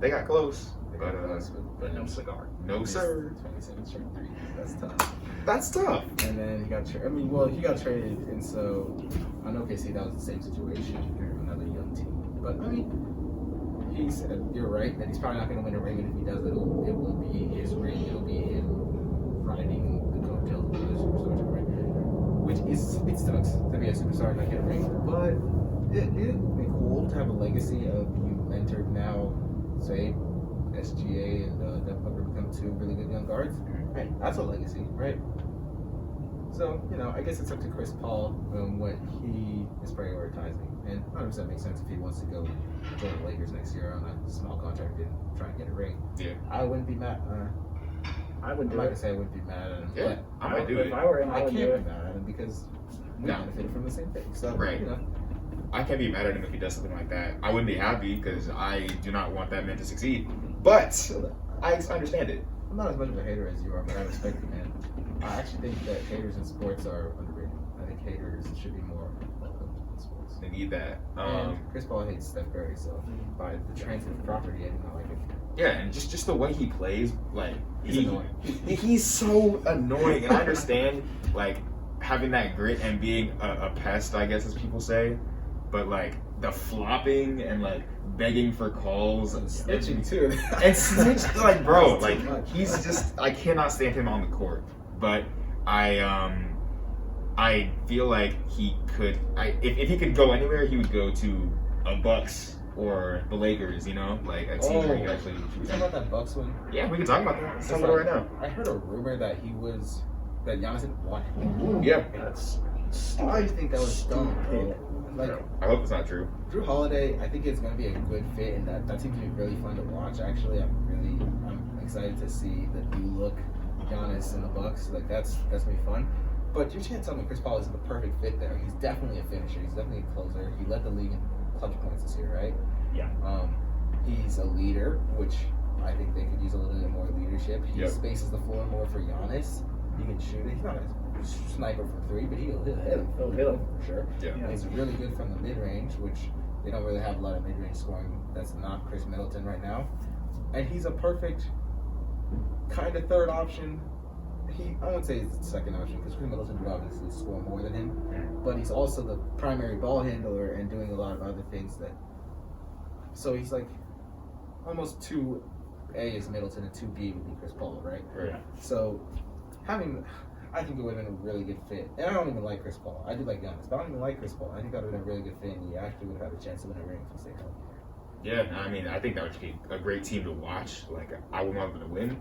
They got close, got close, But no cigar. no sir. 27 straight threes. That's tough. That's tough. And then he got traded. He got traded, and so on OKC that was the same situation. Another young team, but I mean, he said you're right that he's probably not going to win a ring, and if he does, it won't be his ring. It'll be him riding the coattails of the superstar ring, which it sucks to be a superstar and not get a ring, but it'd be cool to have a legacy of you mentored now, say SGA and Devin Booker become two really good young guards. Right, that's a legacy, right? So, I guess it's up to Chris Paul what he is prioritizing. And 100% makes sense if he wants to go join the Lakers next year on a small contract and try and get a ring. Yeah. I wouldn't be mad. I would I'm do not it. going to say I wouldn't be mad at him. Yeah, I might do If it. I were him, But I I would can't do be it. mad at him because we No. benefit from the same thing. So, Right. I can't be mad at him if he does something like that. I wouldn't be happy because I do not want that man to succeed. But I understand it. I'm not as much of a hater as you are, but I respect you, man. I actually think that haters in sports are underrated. I think haters should be more welcome in sports. They need that. And Chris Paul hates Steph Curry, so by the transitive property, I do not like it. Yeah, and just the way he plays, like He's annoying. He's so annoying. And I understand like having that grit and being a pest, I guess as people say, but like the flopping and like begging for calls And snitching too. and snitch, like bro, That's too like much. he's just I cannot stand him on the court. But I feel like he could. If he could go anywhere, he would go to a Bucks or the Lakers. You know, like a team where he actually. Can we talk about that Bucks one? Yeah, we can talk about that. Let's talk about it right now. I heard a rumor that Giannis didn't want him. Yeah, That's I think that was dumb, bro. Like I hope it's not true. Drew Holiday, I think it's going to be a good fit, and that seems to be really fun to watch. Actually, I'm excited to see the new look Giannis in the Bucks. Like that's gonna be fun. But you can't tell me Chris Paul isn't the perfect fit there. He's definitely a finisher. He's definitely a closer. He led the league in clutch points this year, right? Yeah. He's a leader, which I think they could use a little bit more leadership. He spaces the floor more for Giannis. He can shoot it. He's not a sniper from three, but he'll hit him. He'll hit him for sure. Yeah. He's really good from the mid range, which they don't really have a lot of mid range scoring. That's not Chris Middleton right now, and he's a perfect kind of third option. I wouldn't say he's the second option because Chris Middleton would obviously score more than him, but he's also the primary ball handler and doing a lot of other things that. So he's like almost 2A is Middleton and 2B would be Chris Paul, right? Right. So I think it would have been a really good fit. And I don't even like Chris Paul. I do like Giannis, but I don't even like Chris Paul. I think that would have been a really good fit, and he actually would have had a chance to win a ring if he stayed healthy. Yeah, I mean, I think that would be a great team to watch. Like, I would want them to win,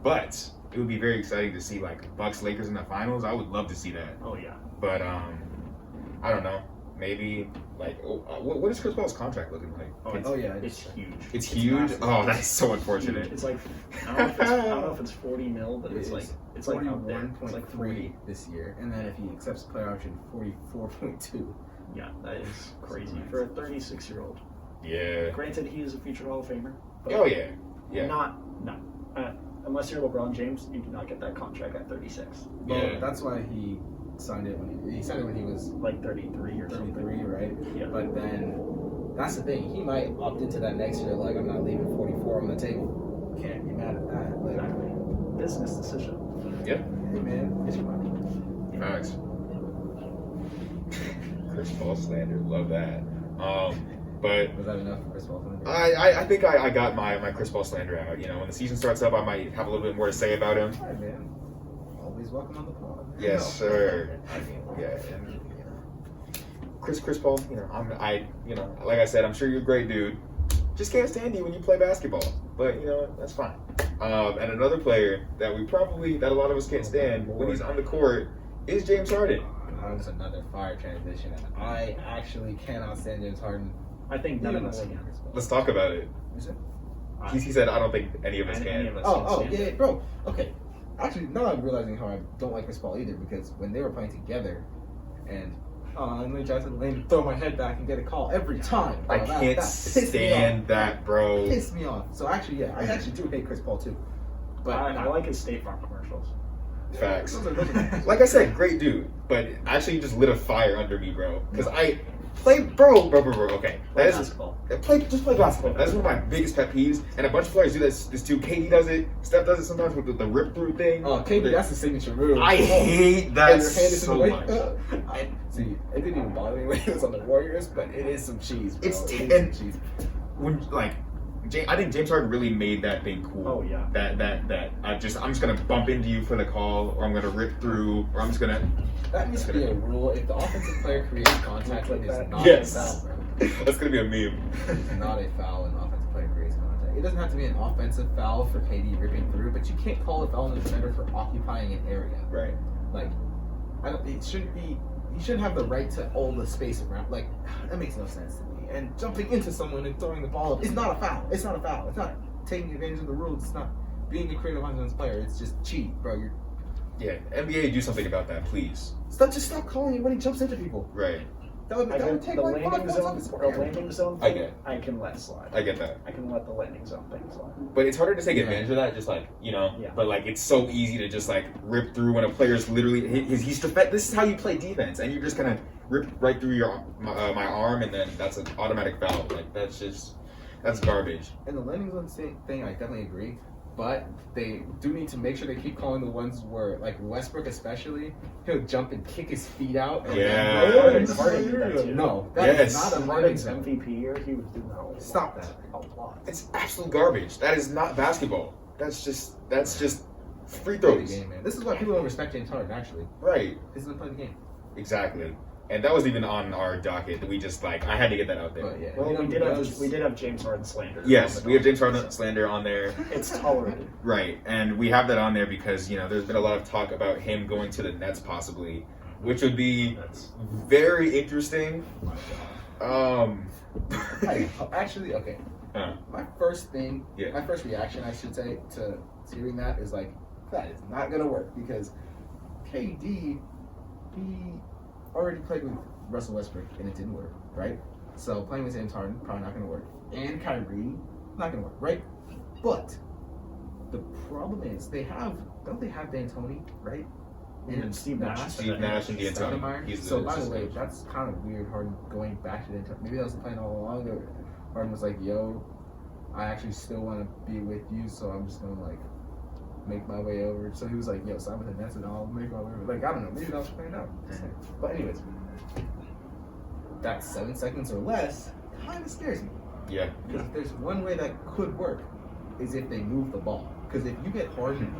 but it would be very exciting to see like Bucks Lakers in the finals. I would love to see that. Oh yeah. But I don't know. Maybe like what is Chris Paul's contract looking like? Oh yeah, It's huge. It's huge. massive. Oh, that's so unfortunate. It's like I don't know if it's 40 mil, but it's like out there. It's like 41.3 this year, and then if he accepts the player option, 44.2. Yeah, that is crazy for a 36-year-old. Yeah. Granted, he is a future Hall of Famer. But Oh yeah. Yeah. Unless you're LeBron James, you do not get that contract at 36. Well, Yeah. that's why he signed it when he was Like 33 or 33, something. right? Yeah. But then that's the thing. He might opt into that next year. Like, I'm not leaving 44 on the table. Can't be mad at that. Like, Exactly. Business decision. Yeah. hey man, it's your money. Facts. Chris Paul slander. Love that. But Was that enough for Chris Paul? I think I got my Chris Paul slander out. You know, when the season starts up, I might have a little bit more to say about him. All right, man. Always welcome on the pod. Yes, sir. I mean, yeah. And, Chris Paul. You know, like I said, I'm sure you're a great dude. Just can't stand you when you play basketball. But you know, that's fine. And another player that a lot of us can't stand when he's on the court is James Harden. That was another fire transition, and I actually cannot stand James Harden. I think none of us Even can. more than Chris Paul. Let's talk about it. Is it? He said, I don't think any of us Any can. of us Oh, can stand yeah, it. bro. Okay. Actually, now I'm realizing how I don't like Chris Paul either, because when they were playing together, and let me try to throw my head back and get a call every time. I That can't pissed me off. stand that, bro. Pissed me off. So actually, yeah, I actually do hate Chris Paul too. But I like his State Farm commercials. Facts. Those are Like I said, great dude, but actually you just lit a fire under me, bro. Because I play, bro. Okay, Play that is basketball. just play basketball. That's one of my biggest pet peeves, and a bunch of players do this too. KD does it. Steph does it sometimes with the rip through thing. Oh, KD, that's the signature move. I hate And that your hand is in so the way. much. See, it didn't even bother me when it was on the Warriors, but it is some cheese, bro. It's It is and- some cheese. When I think James Harden really made that thing cool. Oh, yeah. That I'm just gonna bump into you for the call, or I'm gonna rip through, or I'm just gonna. That needs to be a rule. If the offensive player creates contact, it is not Yes. a foul, bro. That's gonna be a meme. It's not a foul when the offensive player creates contact. It doesn't have to be an offensive foul for KD ripping through, but you can't call a foul on the defender for occupying an area. Right. Like, it shouldn't be. You shouldn't have the right to all the space around. Like, that makes no sense to me. And jumping into someone and throwing the ball up is not a foul. It's not a foul. It's not taking advantage of the rules. It's not being a creative offensive player. It's just cheat, bro. Yeah. NBA, do something about that, please. Just stop calling it when he jumps into people. Right. That would take the like 5 landing points zone. off the The score. landing zone I thing, get. I can let slide. I get that. I can let the landing zone thing slide. But it's harder to take Yeah. advantage of that, just like, you know. Yeah. But like, it's so easy to just like rip through when a player's literally he's defense. This is how you play defense, and you're just gonna rip right through my arm, and then that's an automatic foul. Like that's garbage. And the landing zone thing, I definitely agree. But they do need to make sure they keep calling the ones where, like Westbrook especially, he'll jump and kick his feet out. And Yeah. Harden did that too. No, that is Yes. not a landing Harden's zone. MVP year, he was doing that a lot. Stop that. A lot. It's absolute garbage. That is not basketball. That's just free Play the throws. game, man. This is why people don't respect James Harden, actually. Right. This isn't play the game. Exactly. And that was even on our docket that we just like. I had to get that out there. But yeah. Well, you know, we did have James Harden slander. Yes, on the we have James docket, Harden slander on there. so It's tolerated. Right, and we have that on there because, you know, there's been a lot of talk about him going to the Nets possibly, which would be That's very interesting. Hey, actually, okay. Uh. My first thing, Yeah. my first reaction, I should say, to hearing that is like, that is not gonna work because KD, he already played with Russell Westbrook and it didn't work, right? So playing with James Harden probably not gonna work, and Kyrie not gonna work, right? But the problem is don't they have D'Antoni, right? And Steve Nash. Steve Nash and D'Antoni. Stoudemire. He's So by the way, assistant. that's kind of weird. Harden going back to D'Antoni. Maybe that was the plan all along. Or Harden was like, "Yo, I actually still want to be with you, so I'm just gonna like make my way over." So he was like, "Yo, sign with the Nets and I'll make my way over." Like I don't know. Maybe that was planned out. Just saying. But anyways, that 7 seconds or less kind of scares me. Yeah. Because if there's one way that could work, is if they move the ball. Because if you get Harden,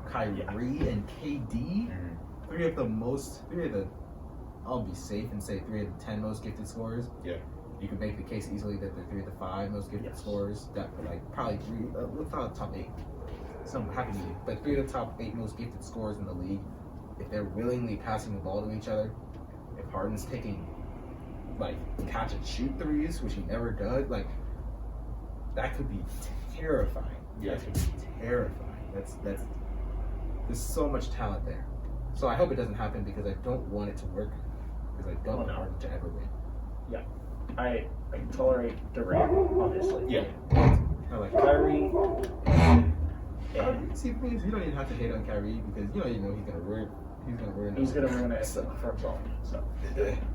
Kyrie, and KD, three of the, I'll be safe and say 3 of the 10 most gifted scorers. Yeah. You could make the case easily that they're 3 of the 5 most gifted scorers. That like probably 3, let's not top 8. Some happy medium, but 3 of the top 8 most gifted scorers in the league. If they're willingly passing the ball to each other, if Harden's taking like catch and shoot threes, which he never does, like that could be terrifying. Yeah. That could be terrifying. That's there's so much talent there. So I hope it doesn't happen because I don't want it to work. Because I don't want Harden to ever win. I can tolerate Durant, obviously. Yeah. I like Kyrie. See, please, you don't even have to hate on Kyrie because you know he's gonna ruin. He's gonna ruin it for himself. So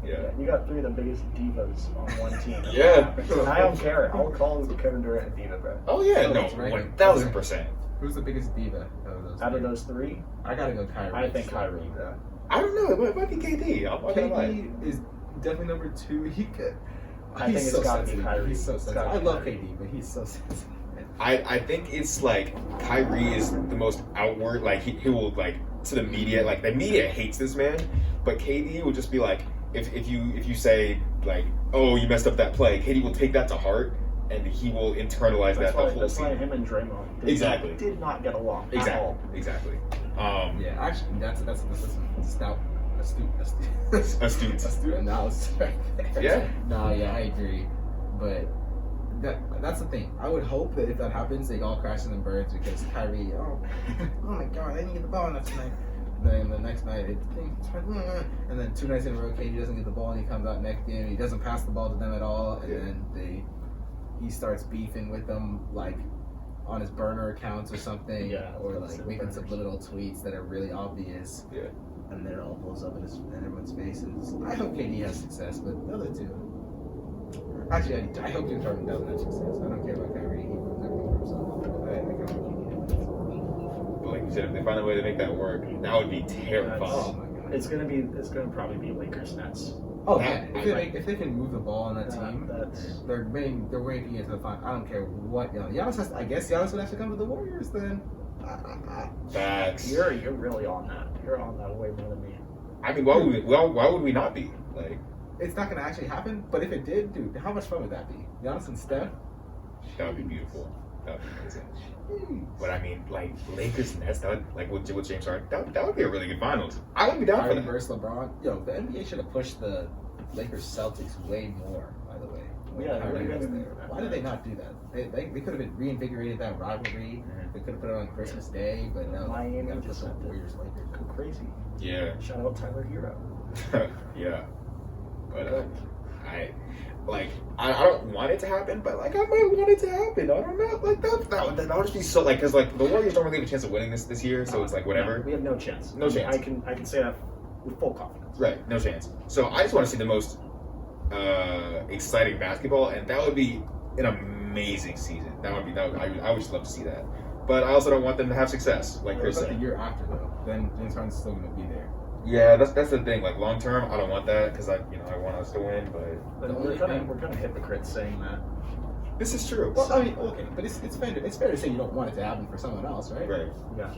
Yeah. you got 3 of the biggest divas on one team. Yeah. And I don't care. I'll call Kevin Durant a diva, bro. Oh yeah, Oh, no, that's right. 1000%. Who's the biggest diva out of those? Out of three? those 3, I gotta go Kyrie. I think Kyrie, bro. I don't know. It might be KD. I'm not gonna lie. KD is definitely number 2. He could. I think it's gotta be Kyrie. He's so It's sensitive. gotta I be love Kyrie. KD, but he's so sensitive. I think it's like Kyrie is the most outward. Like he will like to the media. Like the media hates this man, but KD will just be like, if you say like, oh, you messed up that play, KD will take that to heart and he will internalize that the whole That's why season. him and Draymond did not get along at all. Exactly. Yeah, actually, that's stout, Astute. astute analysis right there. Yeah. No, yeah, I agree, but that's the thing. I would hope that if that happens, they all crash and burns because Kyrie, oh my god, I didn't get the ball enough tonight. And then the next night, and then 2 nights in a row, KD doesn't get the ball and he comes out next game. He doesn't pass the ball to them at all, and then he starts beefing with them like on his burner accounts or something, or like making subliminal tweets that are really obvious. Yeah. And then it all blows up in everyone's faces. I hope KD has success, but the other 2. Actually, I hope James Harden doesn't have success. I don't care about Kyrie. He proves everything for himself. I care about KD. But like you said, if they find a way to make that work, that would be Oh terrifying. my god. It's gonna probably be Lakers Nets. Oh That- yeah. If they can move the ball on that team, That's they're making it to the final. I don't care what Giannis has. I guess Giannis would have to come to the Warriors then. Facts. you're really on that. You're on that way more than me. I mean, why would we not be? Like, It's not gonna actually happen. But if it did, dude, how much fun would that be? Giannis and Steph. that would be beautiful. That would be amazing. But I mean, like Lakers Nets, that would, like with James Harden, that would be a really good finals. I would be down for Kyrie that. versus LeBron. Yo, the NBA should have pushed the Lakers Celtics way more. By the way, when Yeah, Kyrie they was really- there. Why did they not do that? They could have reinvigorated that rivalry. They could have put it on Christmas Day, but no. Miami we gotta put just the had to Warriors Lakers. go crazy. Yeah. Shout out Tyler Hero. Yeah. But I don't want it to happen, but like I might want it to happen. I don't know. Like that would just be so like because like the Warriors don't really have a chance of winning this year, so it's like whatever. No, we have no chance. No chance. I can say that with full confidence. Right, no chance. So I just want to see the most exciting basketball, and that would be an amazing season. I would just love to see that. But I also don't want them to have success, like Chris said. The year after though, then James Harden's still going to be there. Yeah, that's the thing. Like long term, I don't want that because I want us to win. But we're kind of hypocrites saying that. This is true. Well, I mean, okay, but it's fair to say you don't want it to happen for someone else, right? Right. Yeah.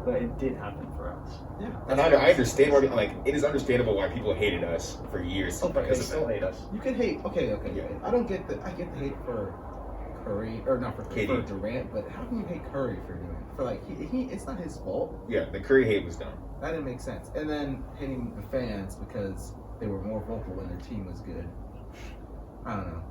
But it did happen for us. Yeah. And I understand why it is understandable why people hated us for years. But they still hate us. You can hate. Okay. Yeah. I get the hate for Curry or not for Durant, but how can you hate Curry for doing it? For like he it's not his fault. Yeah, the Curry hate was dumb. That didn't make sense. And then hating the fans because they were more vocal when their team was good. I don't know.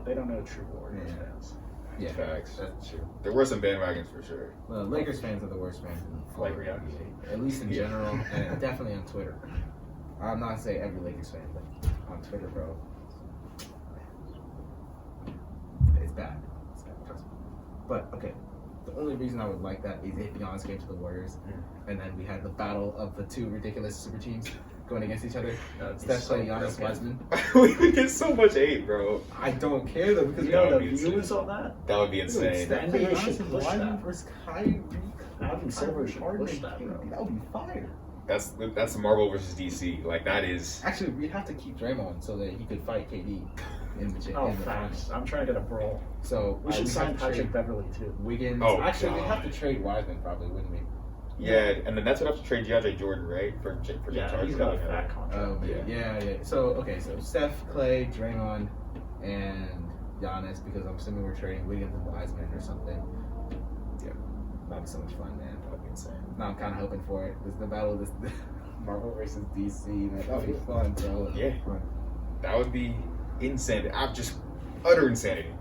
They don't know true Warriors fans. Yeah, facts. That's true. There were some bandwagons for sure. Well, Lakers fans are the worst fans in the Like NBA, at least in general, and definitely on Twitter. I'm not saying every Lakers fan, but on Twitter, bro, it's bad. Trust me. But okay, the only reason I would like that is if Giannis came to the Warriors, and then we had the battle of the two ridiculous super teams going against each other. Steph, Klay, Giannis, Wiseman. We would get so much hate, bro. I don't care though because You know the views on that? That would be insane. The NBA should push that. Versus Kyrie. Adam Silver should push that, bro. That would be fire. That's Marvel versus DC. Like that is. Actually, we'd have to keep Draymond so that he could fight KD in the Oh, facts. I'm trying to get a brawl. So We should sign Patrick Beverly too. Wiggins. Oh, actually, we'd God. have to trade Wiseman probably, wouldn't we? Yeah, and the Nets would have to trade DeAndre Jordan, right? For James Yeah, Harden. he's got a fat contract. Oh, yeah. So Steph, Klay, Draymond, and Giannis, because I'm assuming we're trading Wiggins and Wiseman or something. Yeah, that'd be so much fun, man. That'd be insane. Now I'm kind of hoping for it. This is the battle of this Marvel versus DC, man. That'd be fun, bro. Yeah. That would be insane. I'm just utter insanity.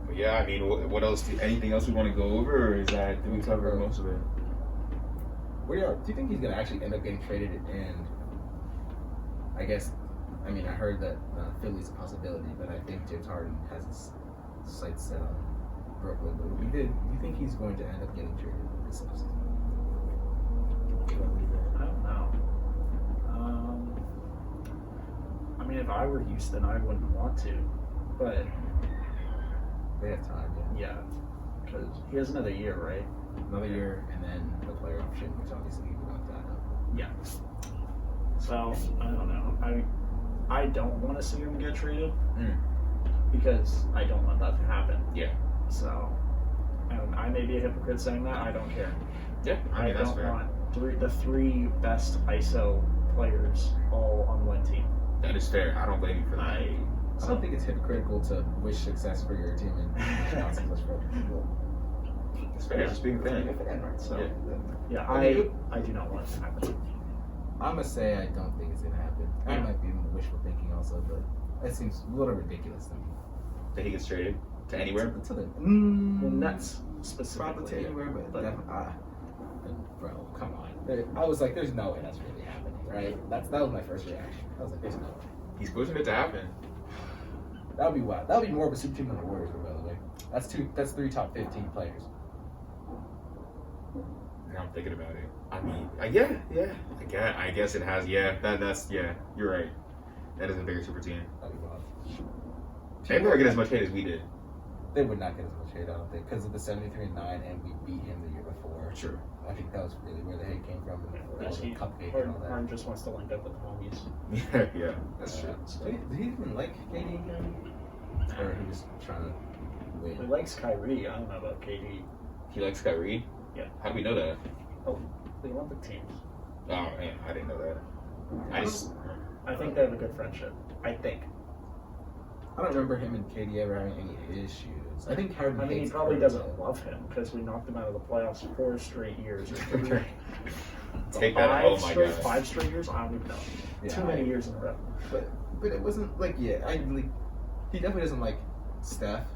But yeah, I mean, what else? Anything else we want to go over, or is that did we cover most of it? Do you think he's gonna actually end up getting traded? And I heard that Philly's a possibility, but I think James Harden has his sights set on Brooklyn. But do you think he's going to end up getting traded this offseason? I don't know. I mean, if I were Houston, I wouldn't want to, but They have time, yeah, because he has another year, right? Another year, and then the player option, which obviously we knocked that up. Yeah. So I don't know. I don't want to see him get traded because I don't want that to happen. Yeah. So, and I may be a hypocrite saying that. I don't care. Yeah, I mean, that's don't fair. want the three best ISO players all on one team. That is fair. I don't blame you for that. I don't think it's hypocritical to wish success for your team and not so much for other people. It's fair. Just being fair. So Yeah. I do not want it to happen. I'm gonna say I don't think it's gonna happen. I might be wishful thinking also, but that seems a little ridiculous to me. That he gets traded to anywhere. To the Nets probably specifically. to anywhere, but bro, come on. I was like, there's no way that's really happening, right? That was my first reaction. I was like, there's no way. He's pushing it to happen. That would be wild. That would be more of a super team than the Warriors were, by the way. That's three top 15 players. Now I'm thinking about it. I mean, yeah. I guess it has. Yeah, that's yeah. You're right. That is a bigger super team. That'd be wild. They never get as much hate as we did. They would not get as much hate, I don't think, because of the 73-9, and we beat him the year before. Sure. I think that was really where the hate came from. Because he Harden just wants to link up with the homies. Yeah, that's true. Did he even like KD? Or he was trying to win? He likes Kyrie. I don't know about KD. He likes Kyrie? Yeah. How do we know that? Oh, the Olympic teams. Oh, man, I didn't know that. I think they have a good friendship. I think. I don't remember him and KD ever having any issues. I think Harden. I mean, he hates probably Curry, doesn't though. love him because we knocked him out of the playoffs 4 straight years. Or 3. Take that. Oh my god. 5 straight years? I don't even know. Yeah, Too many years in a row. But it wasn't like he definitely doesn't like Steph.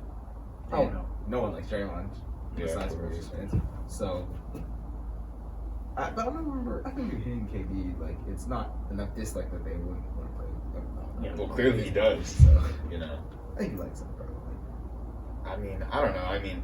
Oh And no. No one likes Draymond Yeah, besides of course. Warriors fans. So But I remember, I think you're hitting KD, like, it's not enough dislike that they wouldn't want to play. Yeah. Well, clearly he does. So, You know. I think he likes him, probably. I mean, I don't know. I mean,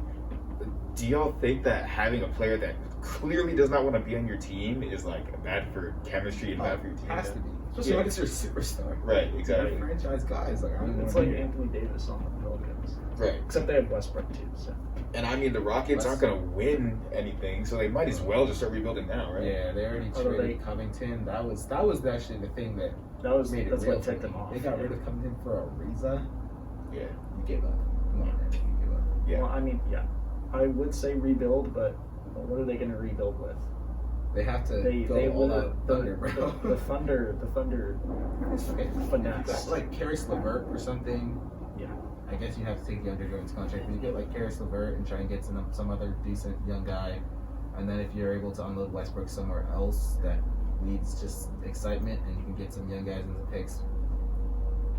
do y'all think that having a player that clearly does not want to be on your team is like bad for chemistry and bad for your team? It has to be. Especially when it's your superstar. Right, exactly. They're franchise guys. Like, I don't It's wanna like be- Anthony Davis on the Pelicans. Right. Except they have Westbrook too. So. And I mean, the Rockets aren't going to win anything, so they might as well just start rebuilding now, right? Yeah, they already Although traded Covington. That was actually the thing that That's made it what real. ticked them off. They got rid of Covington for Ariza. Yeah. You gave up. Come on, man. You gave up. Yeah. Well, I mean, yeah, I would say rebuild, but what are they going to rebuild with? They have to go They all will out Thunder, bro. the Thunder finesse. Like Karis LeVert or something. Yeah. I guess you have to take the Jordan's contract, but you get like Karis LeVert and try and get some other decent young guy, and then if you're able to unload Westbrook somewhere else that needs just excitement, and you can get some young guys in the picks,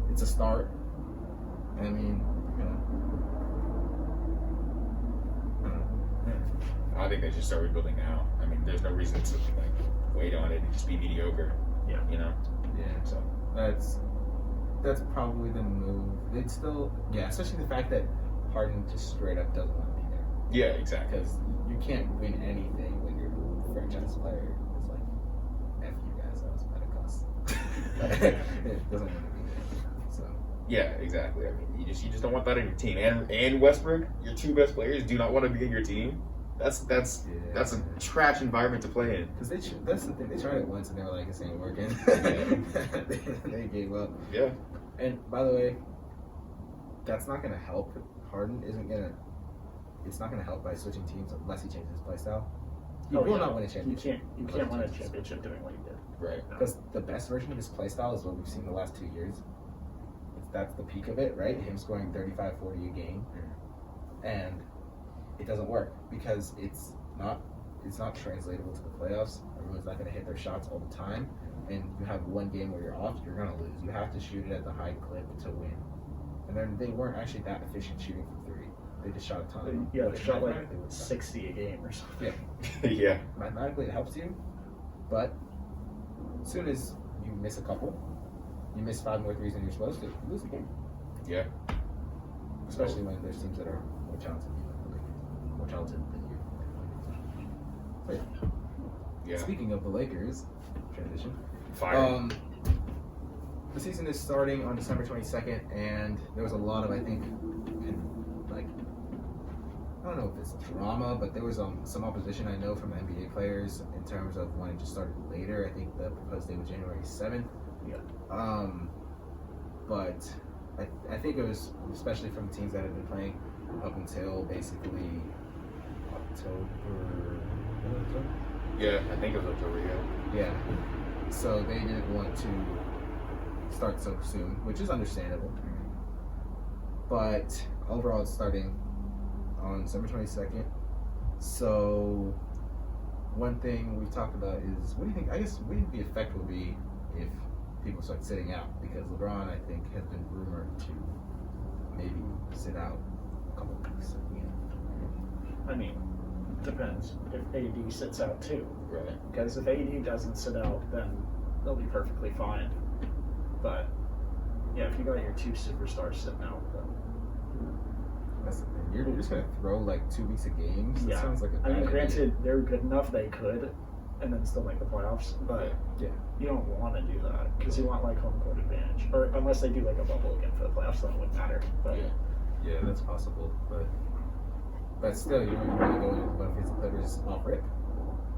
it's a start. I mean, you know, I think they should start rebuilding now. I mean, there's no reason to like wait on it and just be mediocre. Yeah. You know. yeah. So. That's probably the move. It's still, yeah, especially the fact that Harden just straight up doesn't want to be there. Yeah, exactly. Because you can't win anything when your franchise player is like, F you guys, that was Pentecost. It doesn't want to be there. So, Yeah, exactly. I mean, you just don't want that on your team. And Westbrook, your two best players, do not want to be in your team. That's a trash environment to play in. because that's the thing, they tried it once and they were like, this ain't working. they gave up. Yeah. And by the way, that's not going to help. Harden it's not going to help by switching teams unless he changes his play style. He will not win a championship. You can't win a championship doing what he did. Right. Because the best version of his play style is what we've seen the last 2 years. That's the peak of it, right? Him scoring 35, 40 a game. And it doesn't work because it's not translatable to the playoffs. Everyone's not going to hit their shots all the time. And you have one game where you're off, you're going to lose. You have to shoot it at the high clip to win. And then they weren't actually that efficient shooting from three. They just shot a ton. Yeah, they shot like Mathematically, it was 60 a game or something. Yeah. Yeah. Mathematically, it helps you, but as soon as you miss a couple, you miss 5 more threes than you're supposed to, you lose the game. Yeah. Especially when there's teams that are more talented than you. But Yeah. speaking of the Lakers, transition. Fire. The season is starting on December 22nd, and there was a lot of, I think, I don't know if it's drama, but there was some opposition I know from NBA players in terms of when it just started later. I think the proposed date was January 7th. Yeah. But I think it was especially from teams that had been playing up until basically October. Yeah, I think it was October, yeah. Yeah. So they didn't want to start so soon, which is understandable. But overall, it's starting on December 22nd. So one thing we've talked about is, what do you think? I guess what do you think the effect will be if people start sitting out? Because LeBron, I think, has been rumored to maybe sit out a couple of weeks. I mean, depends if AD sits out too. Right. Because if AD doesn't sit out, then they'll be perfectly fine. But yeah, if you got your 2 superstars sitting out, then That's the thing. You're just gonna throw like 2 weeks of games. That yeah. sounds like a I bad mean, idea. granted, they're good enough they could, and then still make the playoffs. But Yeah. you don't want to do that because you want like home court advantage, or unless they do like a bubble again for the playoffs, then it wouldn't matter. But Yeah, that's possible, but still, you want to go in with the Clippers off rip.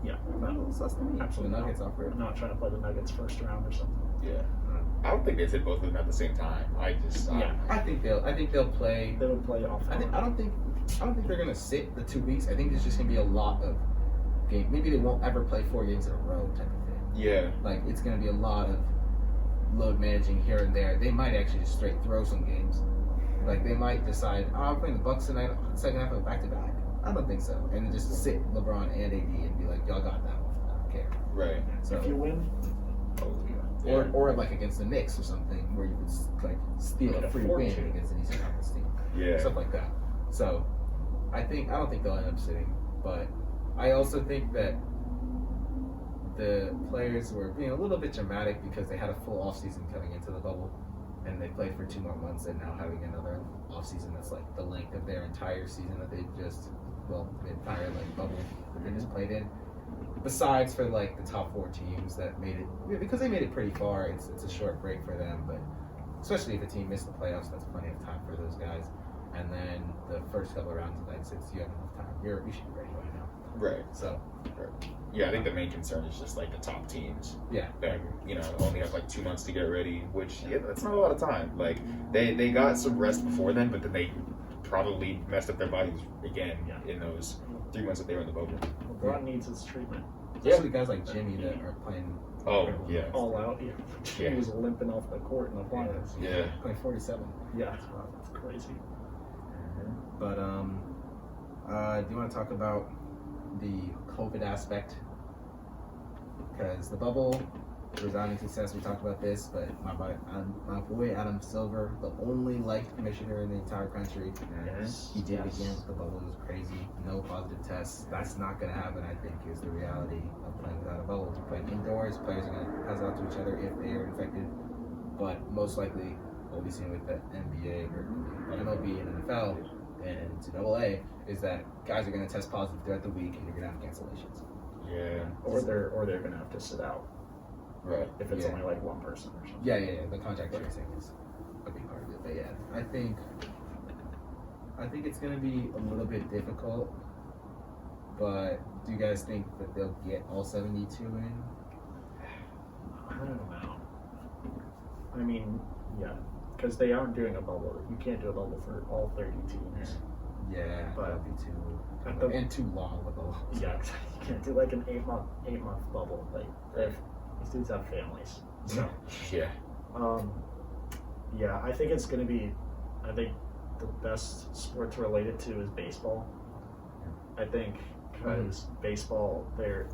yeah, No, so that's the mean. absolutely The not. Nuggets off rip. I'm not trying to play the Nuggets first round or something. Yeah. I don't think they did both of them at the same time. I think they'll play. They would play off. I don't think they're gonna sit the 2 weeks. I think there's just gonna be a lot of games. Maybe they won't ever play 4 games in a row type of thing. Yeah. Like it's gonna be a lot of load managing here and there. They might actually just straight throw some games. Like they might decide, I'm playing the Bucks tonight, second half of back to back. I don't think so. And then just sit LeBron and AD and be like, y'all got that one. I don't care. Right. So If you win, or like against the Knicks or something where you could like steal Could a free afford win to. against an Eastern Conference team. Yeah. Stuff like that. So I don't think they'll end up sitting, but I also think that the players were being a little bit dramatic because they had a full offseason coming into the bubble, and they played for 2 more months, and now having another offseason that's like the length of their entire season that they just, the entire like bubble that they just played in. Besides for like the top 4 teams that made it, because they made it pretty far, it's a short break for them, but especially if a team missed the playoffs, that's plenty of time for those guys. And then the first couple of rounds of exits, you have enough time. You should be ready by now. Right. So. Yeah, I think the main concern is just like the top teams. Yeah. That only have like 2 months to get ready, which that's not a lot of time. Like they got some rest before then, but then they probably messed up their bodies again in those 3 months that they were in the bubble. LeBron needs his treatment. Especially guys like Jimmy that are playing. All out. Yeah. Jimmy was limping off the court in the finals. Yeah. Playing 47. Yeah. That's crazy. But do you want to talk about the COVID aspect? Because the bubble, resounding success, we talked about this, but my boy Adam Silver, the only liked commissioner in the entire country, he did it again with the bubble. It was crazy. No positive tests. That's not going to happen, I think, is the reality of playing without a bubble. To play indoors, players are going to pass out to each other if they are infected, but most likely what we've seen with the NBA or MLB and NFL and NCAA is that guys are going to test positive throughout the week, and you're going to have cancellations. Yeah. Or they're going to have to sit out. Right. If it's only like one person or something. Yeah. The contact tracing is a big part of it. But yeah, I think it's going to be a little bit difficult. But do you guys think that they'll get all 72 in? I don't know. I mean, yeah. Because they aren't doing a bubble. You can't do a bubble for all 30 teams. Yeah, but that'd be too long of a bubble. Yeah, you can't do like an 8-month bubble. Like these dudes have families. So yeah. Yeah, I think it's gonna be. I think the best sport to relate it to is baseball. I think because baseball, they were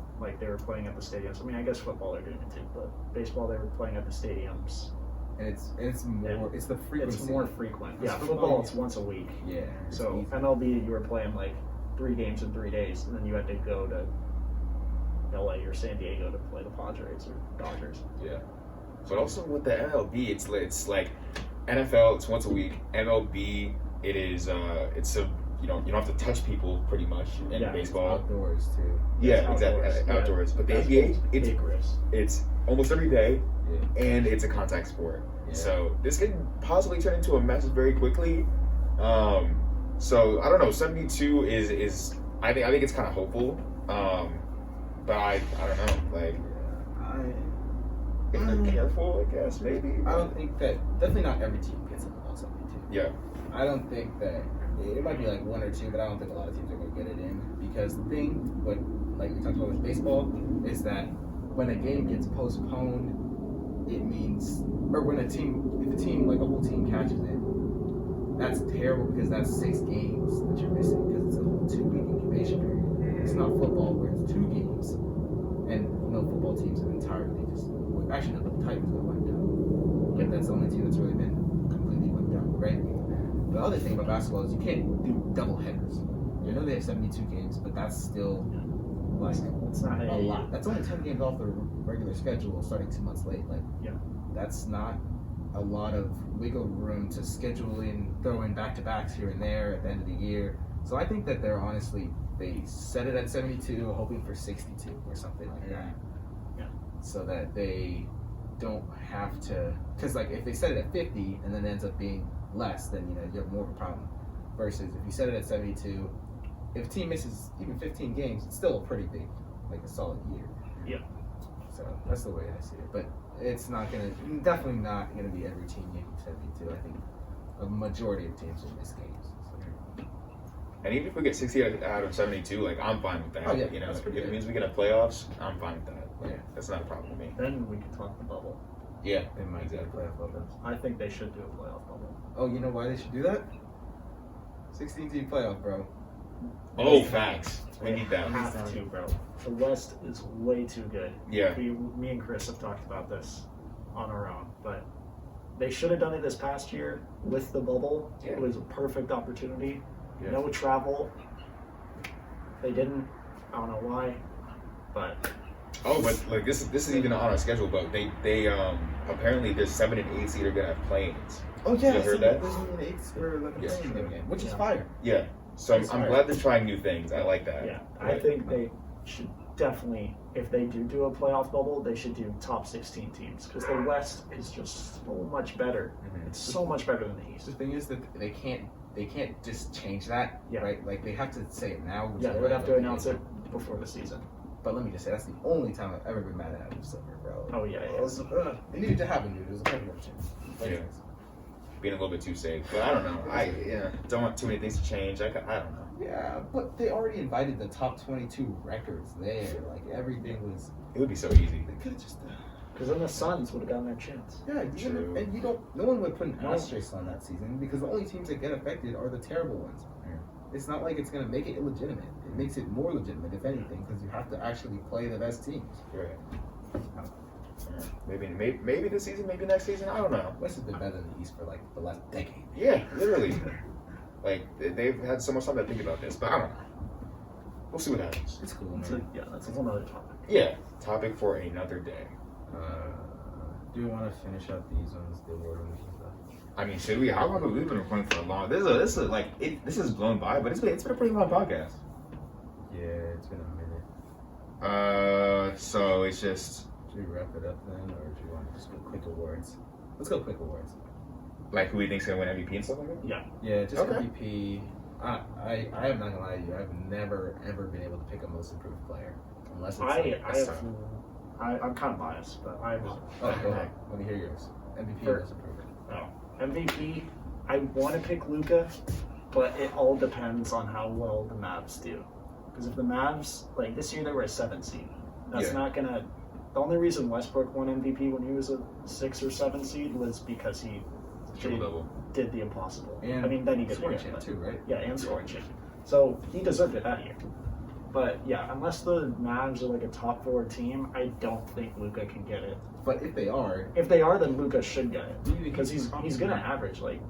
playing at the stadiums. I mean, I guess football they're doing it too, but baseball they were playing at the stadiums. And it's more. It's the frequency. It's more frequent. Yeah, football it's once a week. Yeah. So MLB, you were playing like 3 games in 3 days, and then you had to go to LA or San Diego to play the Padres or Dodgers. Yeah. But also with the MLB, it's like NFL, it's once a week. MLB, it is you don't have to touch people pretty much in baseball. It's outdoors too. Yeah, exactly. Outdoors. But the NBA, it's almost every day. Yeah. And it's a contact sport. Yeah. So this could possibly turn into a mess very quickly. So I don't know. 72 is I think it's kind of hopeful. But I don't know. Like if they're careful, I guess maybe. I don't think that definitely not every team gets it on 72. Yeah. I don't think that it might be like 1 or 2, but I don't think a lot of teams are going to get it in because the thing, what like we talked about with baseball, is that when a game gets postponed. It means, or when if a team, like a whole team catches it, that's terrible because that's 6 games that you're missing because it's a whole 2-week incubation period. It's not football where it's 2 games, and no football teams have entirely actually no, the Titans got wiped out. But that's the only team that's really been completely wiped out, right? The other thing about basketball is you can't do double headers. I know they have 72 games, but that's still like it's not a lot. That's only 10 games off the regular schedule starting 2 months late. Like, that's not a lot of wiggle room to schedule in, throw in back-to-backs here and there at the end of the year. So I think that they're honestly, they set it at 72, hoping for 62 or something like that. Yeah. So that they don't have to, because like if they set it at 50 and then it ends up being less, then you have more of a problem. Versus if you set it at 72, if a team misses even 15 games, it's still a pretty big, like a solid year. Yeah. So that's the way I see it. But it's definitely not gonna be every team getting 72. I think a majority of teams will miss games. So. And even if we get 60 out of 72, like I'm fine with that. Oh, yeah, if it means we get a playoffs, I'm fine with that. Like, that's not a problem to me. Then we can talk the bubble. Yeah, they might get a playoff bubble. I think they should do a playoff bubble. Oh, you know why they should do that? 16-team playoff, bro. Oh, facts. We need that. Have to, bro. The West is way too good. Yeah. Me and Chris have talked about this on our own, but they should have done it this past year with the bubble. Yeah. It was a perfect opportunity. Yeah. No travel. They didn't. I don't know why, but Oh, but like this is even on our schedule. But they apparently there's 7 and 8 seed are gonna have play-ins. Oh yeah, you heard that? There's an 8 for like a Yes. playing game, which is fire. Yeah. So I'm glad they're trying new things. I like that. Yeah, I think they should definitely, if they do a playoff bubble, they should do top 16 teams because the West is just so much better. Mm-hmm. It's so much better than the East. The thing is that they can't just change that, Yeah. right? Like they have to say it now. Yeah, they would have to announce it before the season. But let me just say, that's the only time I've ever been mad at Adam Silver, bro. Oh yeah, It needed to happen, dude. It was a perfect chance. Yeah. Being a little bit too safe, but I don't know. I don't want too many things to change. I don't know. Yeah, but they already invited the top 22 records there. Like everything was. It would be so easy. They could have just. Because then the Suns would have gotten their chance. Yeah, True. and you don't. No one would put an No. asterisk on that season because the only teams that get affected are the terrible ones. It's not like it's gonna make it illegitimate. It makes it more legitimate, if anything, because you have to actually play the best teams. Right. Maybe this season, maybe next season. I don't know. West has been better than the East for like the last decade. Yeah, literally. Like they've had so much time to think about this, but I don't know. We'll see what happens. It's cool, That's man. that's a whole other topic. Yeah, topic for another day. Do you want to finish up these ones, the award winners and stuff? I mean, should we? How long have we been recording for a long? This has blown by, but it's been a pretty long podcast. Yeah, it's been a minute. So it's just Should we wrap it up then, or do you want to just go quick awards? Let's go quick awards. like who we think's gonna win MVP and stuff like that. Yeah. Yeah, just Okay. MVP. I am not gonna lie to you. I've never ever been able to pick a most improved player unless it's I'm kind of biased, but I was. Oh, go ahead. Let me hear yours. MVP For- most improved. MVP, I want to pick Luka, but it all depends on how well the Mavs do. Because if the Mavs, like this year, they were a 7 seed. That's Yeah. not gonna. The only reason Westbrook won MVP when he was a 6 or 7 seed was because he Triple double. did the impossible. And I mean, then he did scoring win, champ but- too, right? Yeah, and scoring champ. So he deserved it that year. But yeah, unless the Mavs are like a top 4 team, I don't think Luka can get it. But if they are, If they are, then Luka should get it Who do you think because he's he's gonna average like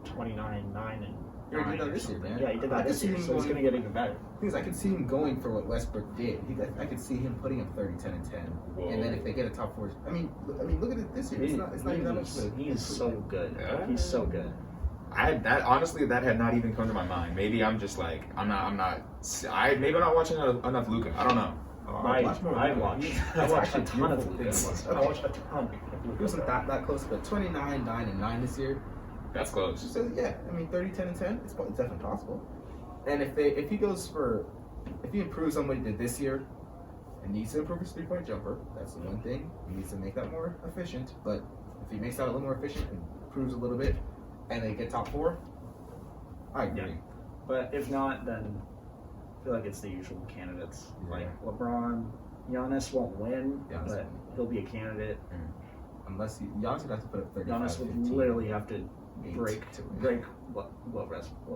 29, 9, and he already 9 did that or this year, something. man. Yeah, he did I that could this see year, him so he's going- gonna get even better. because I could see him going for what Westbrook did. I could see him putting him 30, 10, and 10. Whoa. And then if they get a top 4, I mean, look at it this year. It's not even that much. of a- He's so good. Yeah. He's so good. Honestly, that had not even come to my mind. Maybe I'm just like maybe I'm not watching enough Luka. I don't know. I watched a ton of Luka. I watched a ton of He Luka. wasn't that close, but 29, 9, and 9 this year. That's close. So yeah, I mean 30, 10, and 10. It's definitely possible. And if he improves on what he did this year, and needs to improve his 3-point jumper, that's the one thing. He needs to make that more efficient. But if he makes that a little more efficient and improves a little bit, and they get top 4, I agree. Yeah. But if not, then I feel like it's the usual candidates. Yeah. Like LeBron, Giannis won't win, Giannis but won't. he'll be a candidate. Unless Giannis would have to put up 35, Giannis would 15, literally have to 8 break to win. break what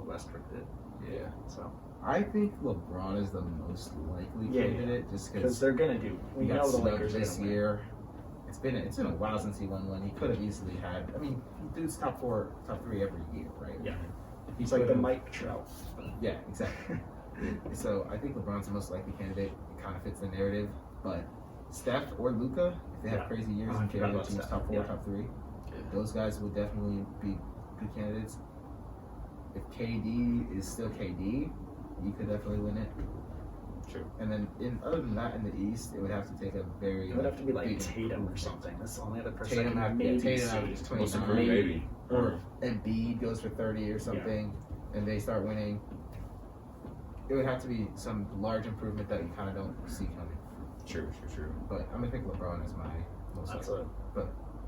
Westbrook did. Yeah. So I think LeBron is the most likely Yeah, candidate, just because because they're gonna do. We he got know the snubbed Lakers are this gonna win. year. It's been a while since he won one. He could have easily had. I mean, he dude's top 4, top 3 every year, right? Yeah. He's He's like the Mike Trout. Yeah, exactly. So I think LeBron's the most likely candidate. It kind of fits the narrative, but Steph or Luka, if they have Yeah. crazy years Oh, I and forgot carry their about teams Steph. top 4, Yeah. top 3, those guys would definitely be good candidates. If KD is still KD, you could definitely win it. True. And then, other than that, in the East, it would have to take a very. It would have to be like big- Tatum or something. That's the only other person. Tatum, I can yeah, maybe Tatum see. averages Most 29, improved, maybe. or Embiid goes for 30 or something, and they start winning. It would have to be some large improvement that you kind of don't see coming. True. But I'm gonna pick LeBron as my most. That's likely. a.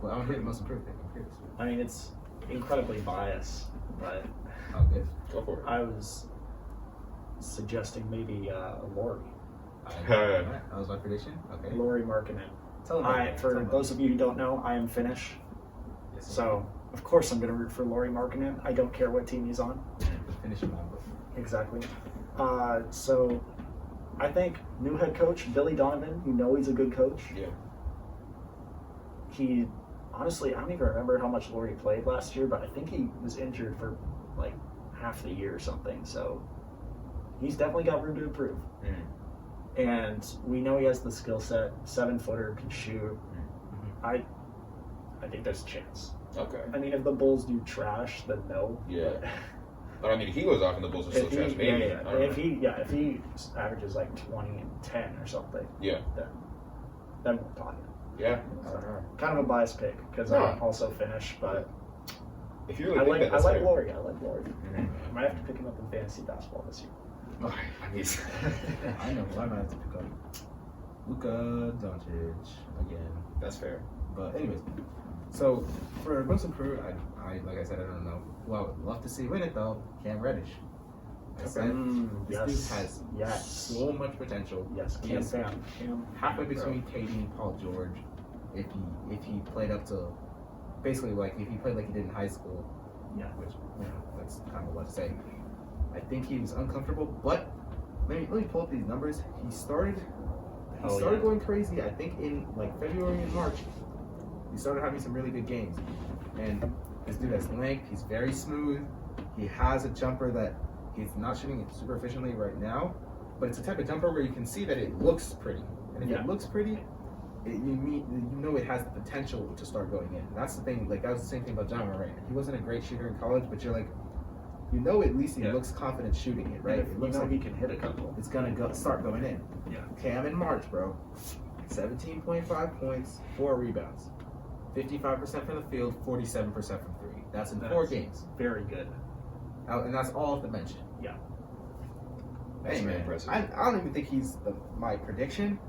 Well, I'm gonna pick the most improved thing. I'm curious. I mean, it's incredibly biased, but Oh, good. Go for it. I was suggesting maybe Laurie. That was my prediction. Okay. Laurie Markkinen. Tell them. For those of you who don't know, I am Finnish, so of course I'm going to root for Laurie Markkinen. I don't care what team he's on. Finish him off. Exactly. So I think new head coach Billy Donovan. You know he's a good coach. Yeah. He honestly, I don't even remember how much Laurie played last year, but I think he was injured for like half the year or something. So he's definitely got room to improve. and we know he has the skill set. 7-footer, can shoot. I think there's a chance. Okay. I mean, if the Bulls do trash, then no. Yeah. But I mean, if he goes off and the Bulls are still trash, maybe. If he averages like 20 and 10 or something, yeah, then we're talking. Yeah. So, kind of a biased pick because I also finish, but if you really I like Laurie. Mm-hmm. I might have to pick him up in fantasy basketball this year. I know. I might have to pick up Luka Doncic again. That's fair. But anyways, so for Brooklyn Crew, I like I said, I don't know who I would love to see win it though. Cam Reddish. This dude has so much potential. Yes, Cam halfway between KD and Paul George. If he played up to basically like if he played like he did in high school, which that's kind of what to say. I think he was uncomfortable, but let me pull up these numbers. He started going crazy. I think in like February and March, he started having some really good games. And this dude has length. He's very smooth. He has a jumper that he's not shooting it super efficiently right now, but it's a type of jumper where you can see that it looks pretty. And if it looks pretty, you know it has the potential to start going in. And that's the thing. Like that was the same thing about John Moran. He wasn't a great shooter in college, but you're like, you know, at least he looks confident shooting it, right? It looks like he can hit a couple. It's gonna start going in. Yeah. Cam in March, bro. 17.5 points, 4 rebounds, 55% from the field, 47% from three. That's in 4 games. Very good. And that's all off the bench. Yeah. That's very impressive. I don't even think he's my prediction,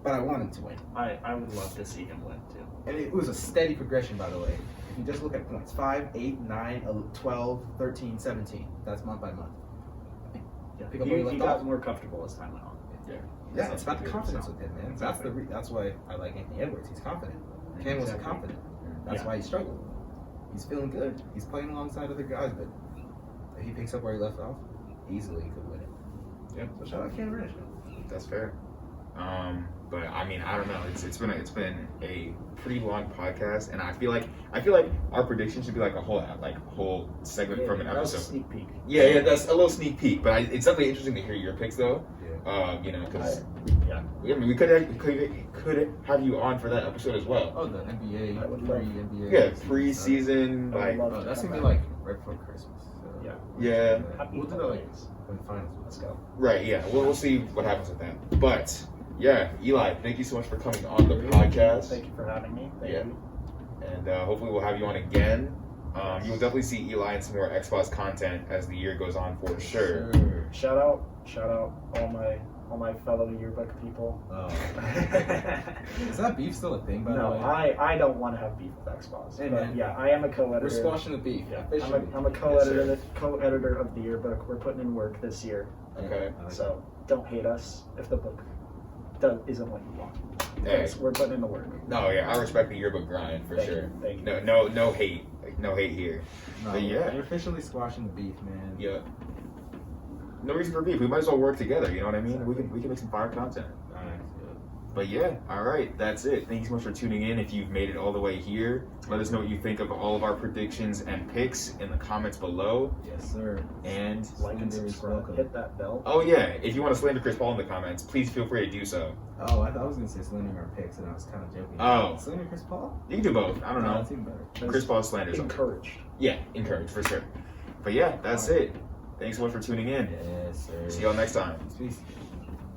but I want him to win. I would love to see him win too. And it was a steady progression, by the way. If you just look at points, 5, 8, 9, 12, 13, 17. That's month by month. Yeah. He got more comfortable as time went on. Yeah, it's about the confidence with him, man. That's why I like Anthony Edwards. He's confident. Cam wasn't confident. That's why he struggled. He's feeling good. He's playing alongside other guys, but if he picks up where he left off, easily he could win it. Yeah. So shout out Cam Reddish. That's fair. But I mean, I don't know. It's been a pretty long podcast, and I feel like our prediction should be like a whole segment from an episode. That's a sneak peek. Yeah, that's a little sneak peek. But it's definitely interesting to hear your picks, though. Because we could have you on for that episode as well. Oh, the NBA, pre-NBA. Yeah, pre-season. That's gonna be like right before Christmas. So. Yeah. We'll do that like when finals. Let's go. Right. Yeah. We'll see what happens with that. But yeah, Eli, thank you so much for coming on the podcast. Thank you for having me. Thank you. And hopefully we'll have you on again. You'll definitely see Eli in some more expos content as the year goes on for sure. Shout out all my fellow yearbook people. Oh. Is that beef still a thing, by the way? No, I don't want to have beef with expos. Hey, but yeah, I am a co-editor. We're squashing the beef. Yeah, I'm a co-editor of the yearbook. We're putting in work this year. Okay. So don't hate us if the book isn't what you want. Hey. We're putting in the work. No, yeah, I respect the yearbook grind for sure. Thank you. No hate. No hate here. No, but yeah. You're officially squashing the beef, man. Yeah. No reason for beef. We might as well work together, you know what I mean? Exactly. We can make some fire content. Alright, good. But yeah, alright, that's it. Thank you so much for tuning in. If you've made it all the way here, let us know what you think of all of our predictions and picks in the comments below. Yes, sir. And like and subscribe. Hit that bell. Oh yeah, if you want to slander Chris Paul in the comments, please feel free to do so. Oh, I was gonna say slandering our picks, and I was kind of joking. Oh, slander Chris Paul? You can do both. I don't know. That's even better. Chris Paul slanders. Encouraged. Yeah, encouraged for sure. But yeah, that's it. Thanks so much for tuning in. Yes, sir. See y'all next time. Peace.